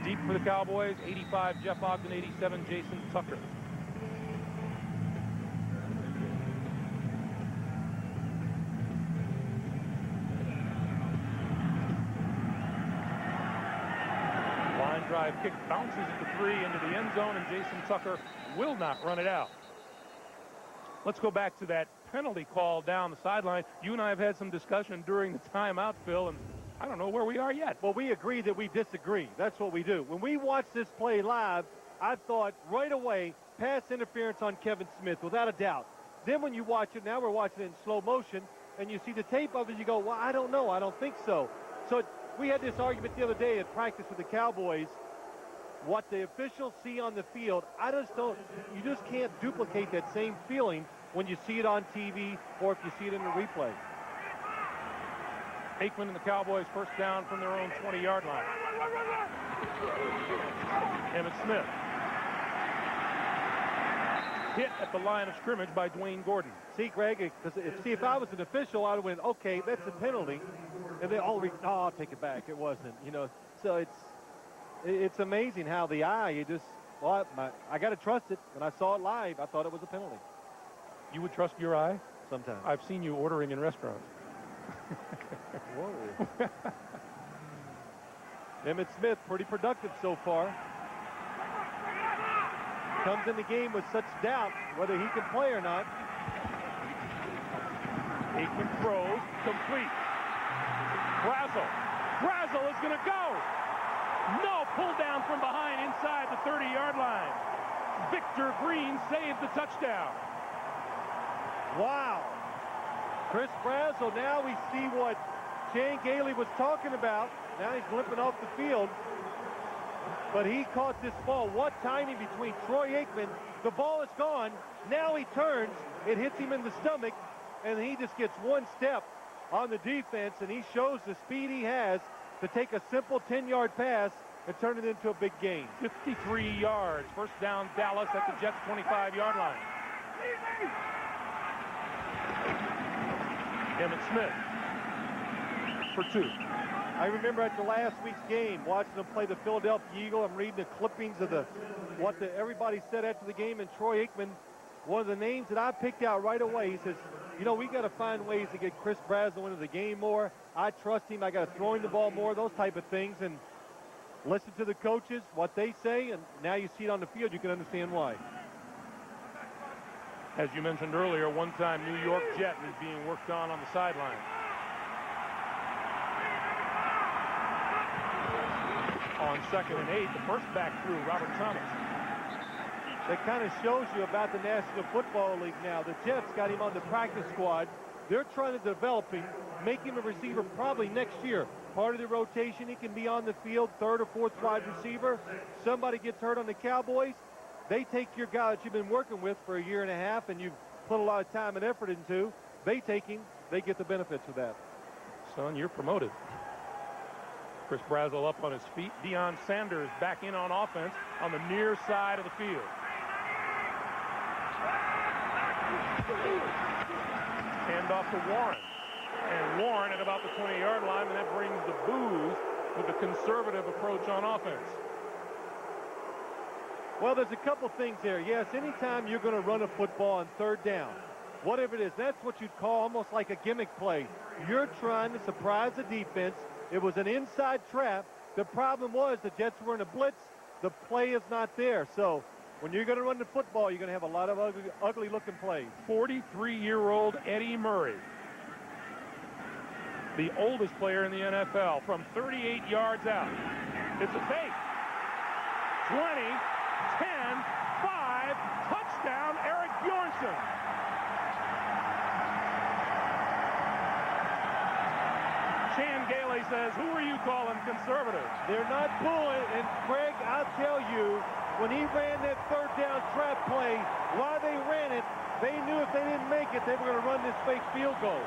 Deep for the Cowboys, 85 Jeff Ogden, 87 Jason Tucker. Line drive kick bounces at the 3 into the end zone, and Jason Tucker will not run it out. Let's go back to that penalty call down the sideline. You and I have had some discussion during the timeout, Phil, and I don't know where we are yet. Well, we agree that we disagree. That's what we do. When we watch this play live, I thought right away, pass interference on Kevin Smith, without a doubt. Then when you watch it, now we're watching it in slow motion, and you see the tape of it, you go, well, I don't know. I don't think so. So we had this argument the other day at practice with the Cowboys. What the officials see on the field, you just can't duplicate that same feeling when you see it on TV or if you see it in the replay. Aikman and the Cowboys first down from their own 20-yard line. Emmitt Smith. Hit at the line of scrimmage by Dwayne Gordon. See, Greg, if I was an official, I would have went, okay, that's a penalty. And they all I'll take it back. It wasn't, So it's amazing how the eye, I got to trust it. When I saw it live, I thought it was a penalty. You would trust your eye? Sometimes. I've seen you ordering in restaurants. Whoa. Emmitt Smith, pretty productive so far. Comes in the game with such doubt whether he can play or not. Aikman throws, complete. Brazel is going to go. No, pull down from behind inside the 30-yard line. Victor Green saved the touchdown. Wow. Chris Brazel, now we see what Shane Gailey was talking about. Now he's limping off the field. But he caught this ball. What timing between Troy Aikman. The ball is gone. Now he turns. It hits him in the stomach. And he just gets one step on the defense. And he shows the speed he has to take a simple 10-yard pass and turn it into a big gain. 53 yards. First down, Dallas at the Jets' 25-yard line. Emmitt Smith. for 2. I remember at the last week's game, watching them play the Philadelphia Eagle. I'm reading the clippings of everybody said after the game, and Troy Aikman, one of the names that I picked out right away, he says, you know, we got to find ways to get Chris Brazel into the game more. I trust him. I got to throw him the ball more, those type of things. And listen to the coaches, what they say, and now you see it on the field, you can understand why. As you mentioned earlier, one-time New York Jet is being worked on the sideline. On 2nd and 8, the first back through, Robert Thomas. That kind of shows you about the National Football League now. The Jets got him on the practice squad. They're trying to develop him, make him a receiver probably next year. Part of the rotation, he can be on the field, 3rd or 4th wide receiver. Somebody gets hurt on the Cowboys, they take your guy that you've been working with for a year and a half and you've put a lot of time and effort into. They take him, they get the benefits of that. Son, you're promoted. Chris Brazel up on his feet. Deion Sanders back in on offense on the near side of the field. Hand off to Warren. And Warren at about the 20-yard line, and that brings the boos with the conservative approach on offense. Well, there's a couple things there. Yes, anytime you're going to run a football on 3rd down, whatever it is, that's what you'd call almost like a gimmick play. You're trying to surprise the defense. It was an inside trap. The problem was the Jets were in a blitz. The play is not there. So when you're going to run the football, you're going to have a lot of ugly-looking plays. 43-year-old Eddie Murray, the oldest player in the NFL, from 38 yards out. It's a fake. 20, 10, 5, touchdown, Eric Bjornson. Chan Gailey says, who are you calling conservative? They're not pulling, and Craig, I'll tell you, when he ran that 3rd down trap play, while they ran it, they knew if they didn't make it, they were going to run this fake field goal.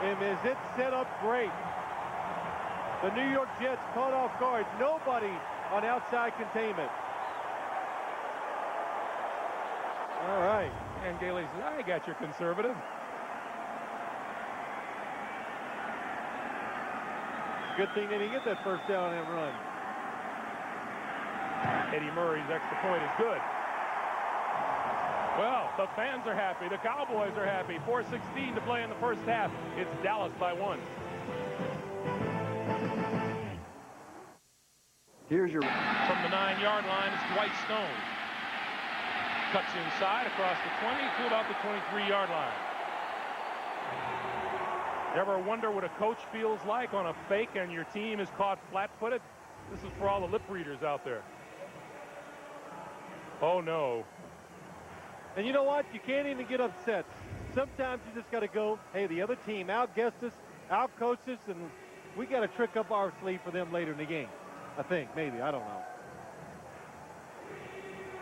And is it set up great? The New York Jets caught off guard. Nobody on outside containment. All right. And Gailey says, I got your conservative. Good thing they didn't get that 1st down and run. Eddie Murray's extra point is good. Well, the fans are happy. The Cowboys are happy. 4:16 to play in the first half. It's Dallas by 1. Here's your... From the 9-yard line, it's Dwight Stone. Cuts inside across the 20 to about the 23-yard line. Ever wonder what a coach feels like on a fake and your team is caught flat-footed? This is for all the lip readers out there. Oh, no. And you know what? You can't even get upset. Sometimes you just got to go, hey, the other team outguessed us, outcoached us, and we got a trick up our sleeve for them later in the game. I think, maybe. I don't know.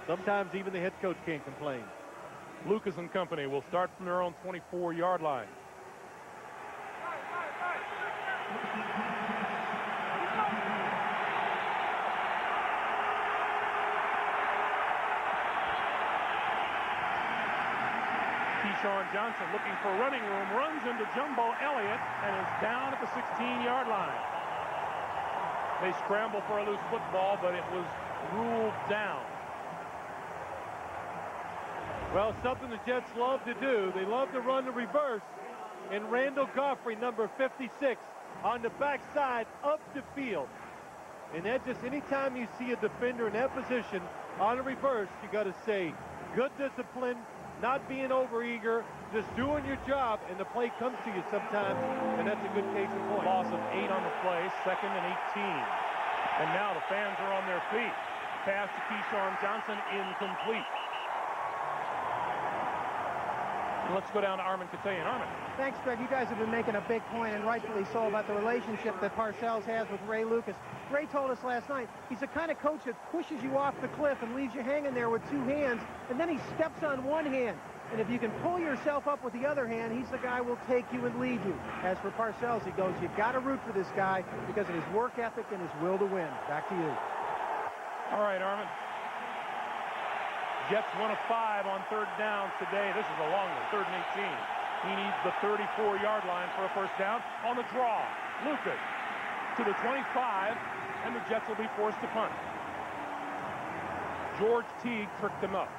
Sometimes even the head coach can't complain. Lucas and company will start from their own 24-yard line. Keyshawn Johnson looking for running room, runs into Jumbo Elliott and is down at the 16-yard line. They scramble for a loose football, but it was ruled down. Well, something the Jets love to do. They love to run the reverse. And Randall Godfrey, number 56, on the backside up the field. And that just, anytime you see a defender in that position on a reverse, you got to say, good discipline, not being overeager, just doing your job, and the play comes to you sometimes, and that's a good case in point. Loss of 8 on the play, 2nd and 18. And now the fans are on their feet. Pass to Keyshawn Johnson, incomplete. Let's go down to Armin Katayan. Armin. Thanks, Greg. You guys have been making a big point, and rightfully so, about the relationship that Parcells has with Ray Lucas. Ray told us last night he's the kind of coach that pushes you off the cliff and leaves you hanging there with 2 hands, and then he steps on 1 hand. And if you can pull yourself up with the other hand, he's the guy who will take you and lead you. As for Parcells, he goes, you got to root for this guy because of his work ethic and his will to win. Back to you. All right, Armin. Jets 1 of 5 on 3rd down today. This is a long one, 3rd and 18. He needs the 34-yard line for a first down on the draw. Lucas to the 25, and the Jets will be forced to punt. George Teague tricked him up.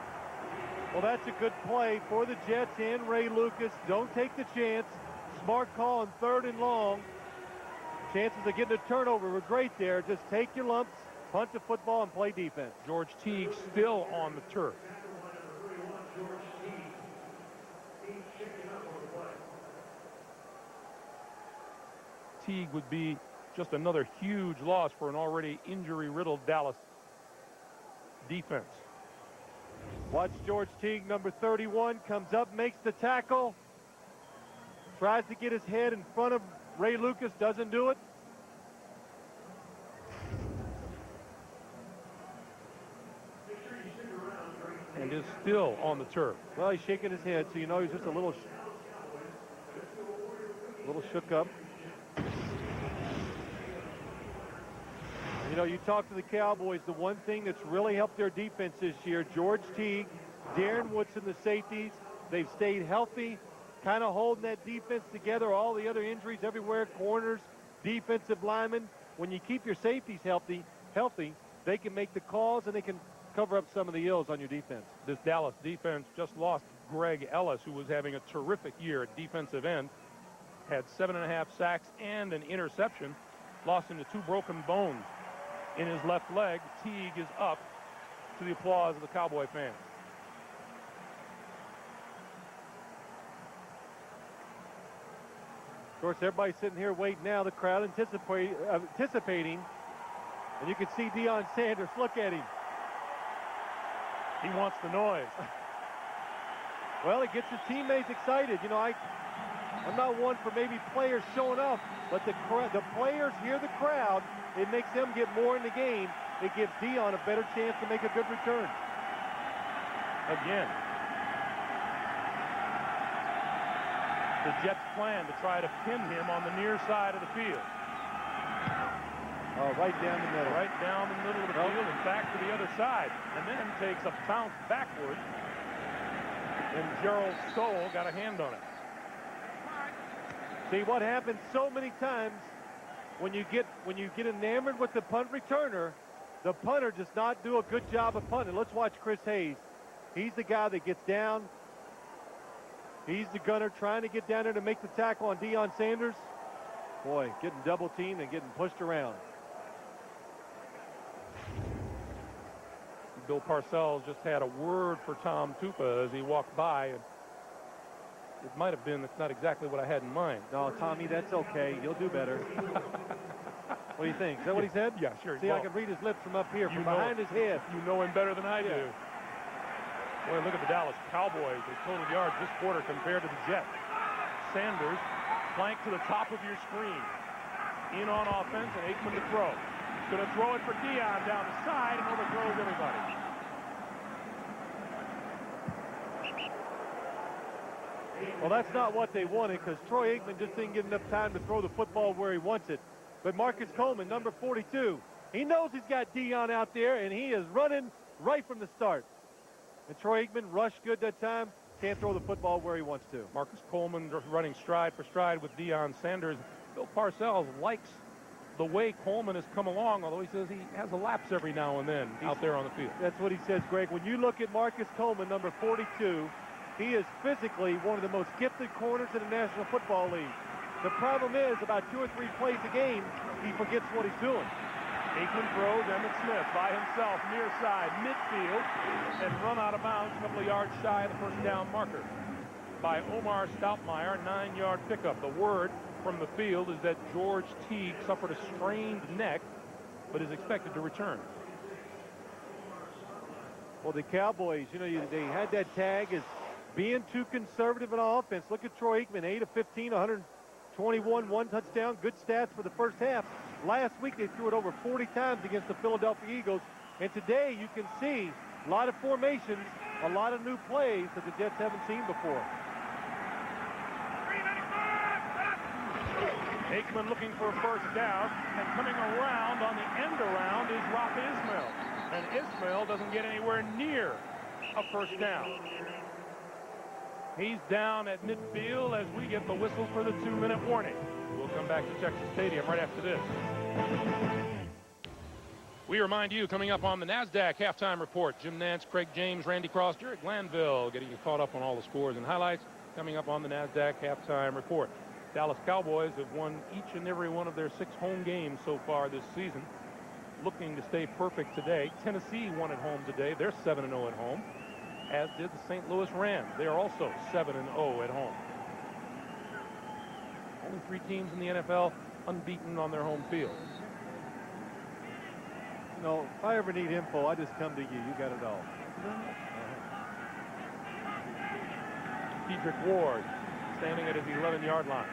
Well, that's a good play for the Jets and Ray Lucas. Don't take the chance. Smart call on 3rd and long. Chances of getting a turnover were great there. Just take your lumps, punt the football, and play defense. George Teague still on the turf. Teague would be just another huge loss for an already injury-riddled Dallas defense. Watch George Teague, number 31, comes up, makes the tackle, tries to get his head in front of Ray Lucas, doesn't do it. And is still on the turf. Well, he's shaking his head, so you know he's just a little shook up. You know, you talk to the Cowboys, the one thing that's really helped their defense this year, George Teague, Darren Woodson, the safeties, they've stayed healthy, kind of holding that defense together. All the other injuries everywhere, corners, defensive linemen. When you keep your safeties healthy, they can make the calls and they can cover up some of the ills on your defense. This Dallas defense just lost Greg Ellis, who was having a terrific year at defensive end. Had 7.5 sacks and an interception. Lost him to 2 broken bones in his left leg. Teague is up to the applause of the Cowboy fans. Of course, everybody's sitting here waiting now. The crowd anticipating. And you can see Deion Sanders. Look at him. He wants the noise. Well, it gets his teammates excited. You know, I'm not one for maybe players showing up, but the players hear the crowd. It makes them get more in the game. It gives Deion a better chance to make a good return. Again. The Jets plan to try to pin him on the near side of the field. Oh, right down the middle. Right down the middle of the field and back to the other side. And then takes a bounce backwards. And Gerald Stoll got a hand on it. See what happens so many times when you get enamored with the punt returner, the punter does not do a good job of punting. Let's watch Chris Hayes. He's the guy that gets down. He's the gunner trying to get down there to make the tackle on Deion Sanders. Boy, getting double teamed and getting pushed around. Bill Parcells just had a word for Tom Tupa as he walked by. And it might have been, that's not exactly what I had in mind. No, Tommy, that's okay. You'll do better. What do you think? Is that what he said? Yeah, sure. See, I can read his lips from up here, from behind his head. You know him better than I do. Boy, look at the Dallas Cowboys. Their total yards this quarter compared to the Jets. Sanders flanked to the top of your screen. In on offense, and Aikman to throw. He's going to throw it for Deion down the side and overthrows everybody. Well, that's not what they wanted, because Troy Aikman just didn't get enough time to throw the football where he wants it. But Marcus Coleman, number 42, he knows he's got Deion out there, and he is running right from the start. And Troy Aikman rushed good that time. Can't throw the football where he wants to. Marcus Coleman running stride for stride with Deion Sanders. Bill Parcells likes the way Coleman has come along, although he says he has a lapse every now and then out there on the field. That's what he says, Greg. When you look at Marcus Coleman, number 42, he is physically one of the most gifted corners in the National Football League. The problem is, about 2 or 3 plays a game, he forgets what he's doing. Aikman throws Emmitt Smith by himself, near side, midfield, and run out of bounds a couple of yards shy of the first down marker by Omar Stoutmeyer, 9-yard pickup. The word from the field is that George Teague suffered a strained neck, but is expected to return. Well, the Cowboys, you know, they had that tag as being too conservative in offense. Look at Troy Aikman, 8 of 15, 121, 1 touchdown. Good stats for the first half. Last week, they threw it over 40 times against the Philadelphia Eagles. And today, you can see a lot of formations, a lot of new plays that the Jets haven't seen before. Aikman looking for a first down, and coming around on the end around is Rocket Ismail. And Ismail doesn't get anywhere near a first down. He's down at midfield as we get the whistle for the 2-minute warning. We'll come back to Texas Stadium right after this. We remind you, coming up on the NASDAQ halftime report, Jim Nantz, Craig James, Randy Cross, Jared Glanville, getting you caught up on all the scores and highlights. Coming up on the NASDAQ halftime report. Dallas Cowboys have won each and every one of their 6 home games so far this season. Looking to stay perfect today. Tennessee won at home today. They're 7-0 at home, as did the St. Louis Rams. They are also 7-0 at home. Only 3 teams in the NFL unbeaten on their home field. You know, if I ever need info, I just come to you. You got it all. Dedrick Ward standing at his 11-yard line.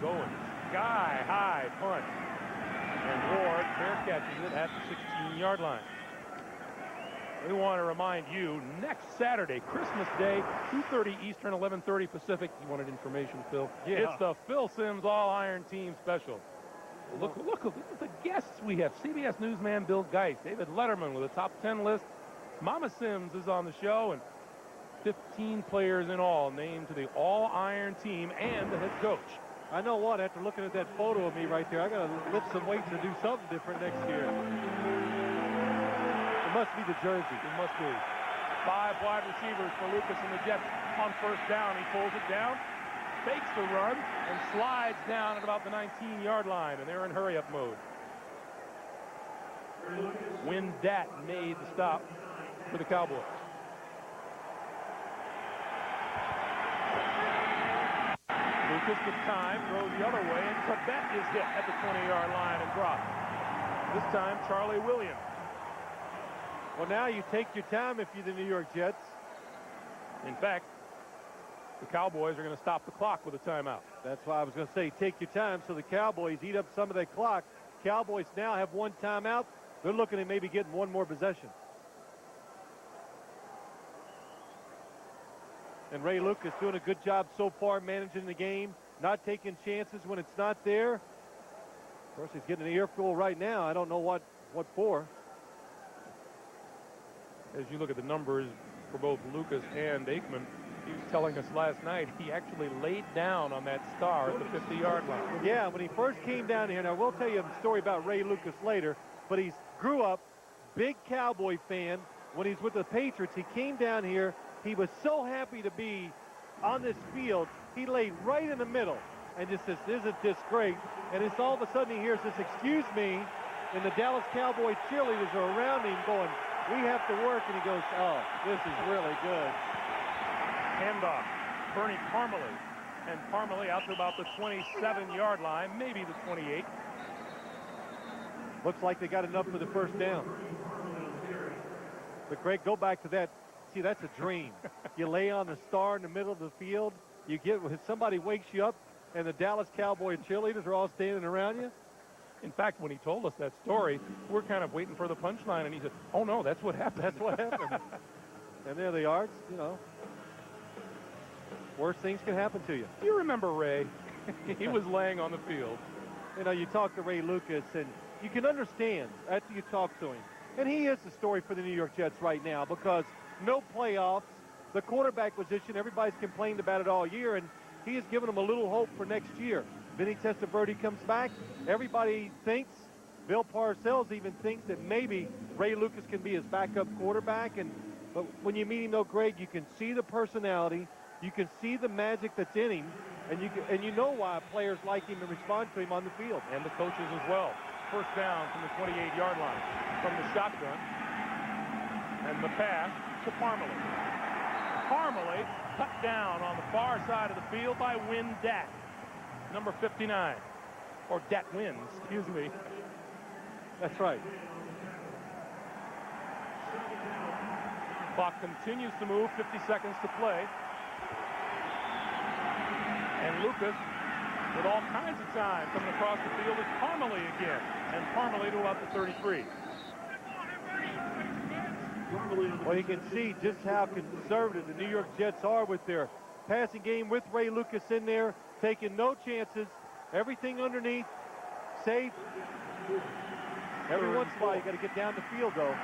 Going sky-high punt. And Ward fair catches it at the 16-yard line. We want to remind you, next Saturday, Christmas Day, 2:30 Eastern, 11:30 Pacific. You wanted information, Phil? Yeah. It's the Phil Simms All-Iron Team Special. Look at the guests we have. CBS newsman Bill Geist, David Letterman with a top 10 list. Mama Simms is on the show, and 15 players in all named to the All-Iron Team and the head coach. I know what, after looking at that photo of me right there, I got to lift some weights and do something different next year. It must be the jersey. It must be. 5 wide receivers for Lucas and the Jets on first down. He pulls it down, fakes the run, and slides down at about the 19-yard line, and they're in hurry-up mode. Win Dat made the stop for the Cowboys. Lucas with time, throws the other way, and Quebec is hit at the 20-yard line and dropped. This time, Charlie Williams. Well, now you take your time if you're the New York Jets. In fact, the Cowboys are going to stop the clock with a timeout. That's why I was going to say take your time so the Cowboys eat up some of that clock. Cowboys now have 1 timeout. They're looking at maybe getting 1 more possession. And Ray Lucas doing a good job so far managing the game, not taking chances when it's not there. Of course, he's getting an earful right now. I don't know what for. As you look at the numbers for both Lucas and Aikman, he was telling us last night he actually laid down on that star at the 50-yard line. Yeah, when he first came down here, and I will tell you a story about Ray Lucas later, but he grew up, big Cowboy fan. When he's with the Patriots, he came down here. He was so happy to be on this field. He laid right in the middle and just says, isn't this great? And it's all of a sudden he hears this, excuse me, and the Dallas Cowboy cheerleaders are around him going, we have to work, and he goes, oh, this is really good. Handoff, Bernie Parmalee, and Parmalee out to about the 27-yard line, maybe the 28. Looks like they got enough for the first down. But Greg, go back to that. See, that's a dream. You lay on the star in the middle of the field. You get, somebody wakes you up, and the Dallas Cowboy cheerleaders are all standing around you. In fact, when he told us that story, we're kind of waiting for the punchline, and he said, oh, no, that's what happened. That's what happened. And there they are, you know. Worst things can happen to you. You remember Ray. He was laying on the field. You know, you talk to Ray Lucas, and you can understand after you talk to him. And he is the story for the New York Jets right now because no playoffs, the quarterback position, everybody's complained about it all year, and he has given them a little hope for next year. Vinny Testaverde comes back. Everybody thinks, Bill Parcells even thinks that maybe Ray Lucas can be his backup quarterback. But when you meet him, though, Greg, you can see the personality. You can see the magic that's in him. And you know why players like him and respond to him on the field. And the coaches as well. First down from the 28-yard line from the shotgun. And the pass to Parmalee. Parmalee cut down on the far side of the field by Win Dat, number 59. Or Dat Wins, excuse me. That's right. Clock continues to move, 50 seconds to play. And Lucas, with all kinds of time coming across the field, is Parmalee again. And Parmalee to about the 33. Well, you can see just how conservative the New York Jets are with their passing game with Ray Lucas in there, taking no chances, everything underneath, safe. Every once in a while, you got to get down the field, though.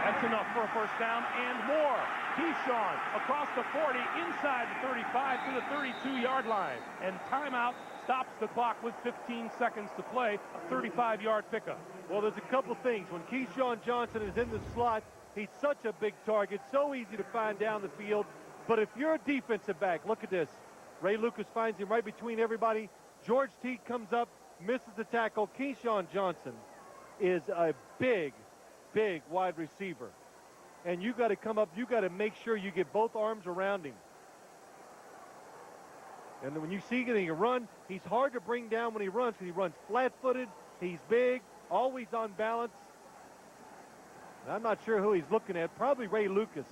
That's enough for a first down and more. Keyshawn across the 40, inside the 35 to the 32-yard line. And timeout stops the clock with 15 seconds to play, a 35-yard pickup. Well, there's a couple things. When Keyshawn Johnson is in the slot, he's such a big target, so easy to find down the field. But if you're a defensive back, look at this. Ray Lucas finds him right between everybody. George Teague comes up, misses the tackle. Keyshawn Johnson is a big wide receiver. And you got to come up, you got to make sure you get both arms around him. And then when you see getting a run, he's hard to bring down when he runs because he runs flat-footed. He's big, always on balance. And I'm not sure who he's looking at. Probably Ray Lucas.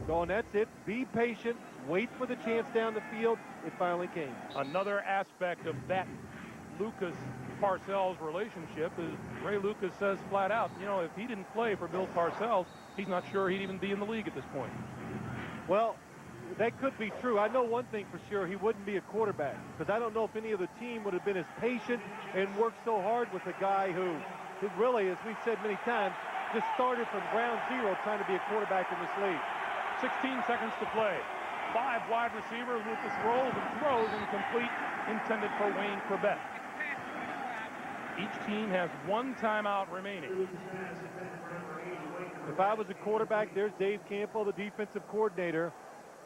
So, and that's it. Be patient. Wait for the chance down the field. It finally came. Another aspect of that Lucas-Parcells relationship is Ray Lucas says flat out, you know, if he didn't play for Bill Parcells, he's not sure he'd even be in the league at this point. Well, that could be true. I know one thing for sure, he wouldn't be a quarterback, because I don't know if any of the team would have been as patient and worked so hard with a guy who really, as we've said many times, just started from ground zero trying to be a quarterback in this league. 16 seconds to play. 5 wide receivers. Lucas rolls and throws incomplete, intended for Wayne Corbett. Each team has 1 timeout remaining. If I was a quarterback, there's Dave Campo, the defensive coordinator.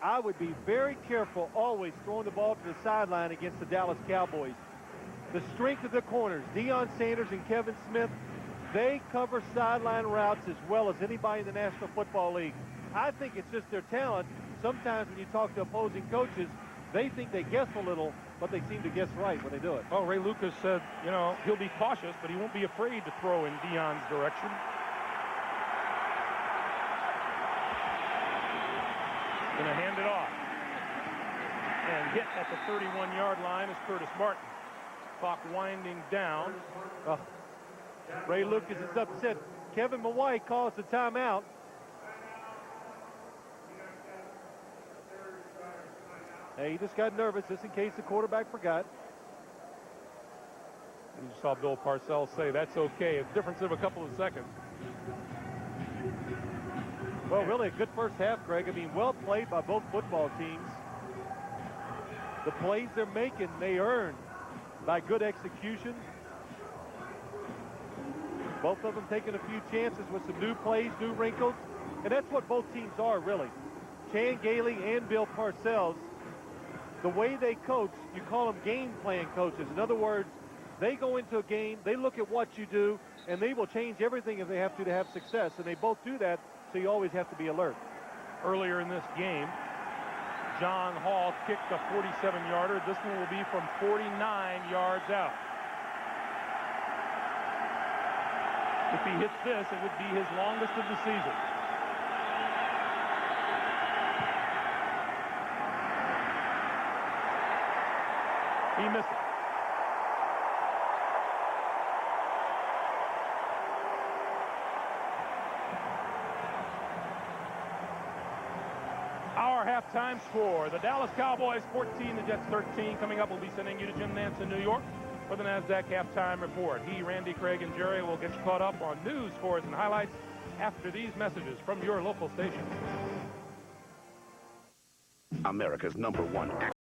I would be very careful always throwing the ball to the sideline against the Dallas Cowboys. The strength of the corners, Deion Sanders and Kevin Smith, they cover sideline routes as well as anybody in the National Football League. I think it's just their talent. Sometimes when you talk to opposing coaches, they think they guess a little, but they seem to guess right when they do it. Oh, Ray Lucas said, you know, he'll be cautious, but he won't be afraid to throw in Deion's direction. Going to hand it off. And hit at the 31-yard line is Curtis Martin. Clock winding down. Oh, Ray Lucas is upset. Kevin Mawai calls the timeout. Hey, he just got nervous just in case the quarterback forgot. You saw Bill Parcells say that's okay. A difference of a couple of seconds. Well, really a good first half, Greg. I mean, well played by both football teams. The plays they're making, they earn by good execution. Both of them taking a few chances with some new plays, new wrinkles. And that's what both teams are, really. Chan Gailey and Bill Parcells, the way they coach, you call them game plan coaches. In other words, they go into a game, they look at what you do, and they will change everything if they have to have success. And they both do that, so you always have to be alert. Earlier in this game, John Hall kicked a 47-yarder. This one will be from 49 yards out. If he hits this, it would be his longest of the season. He missed it. Our halftime score. The Dallas Cowboys 14, the Jets 13. Coming up, we'll be sending you to Jim Nance in New York for the NASDAQ halftime report. He, Randy, Craig, and Jerry will get you caught up on news, scores, and highlights after these messages from your local station. America's #1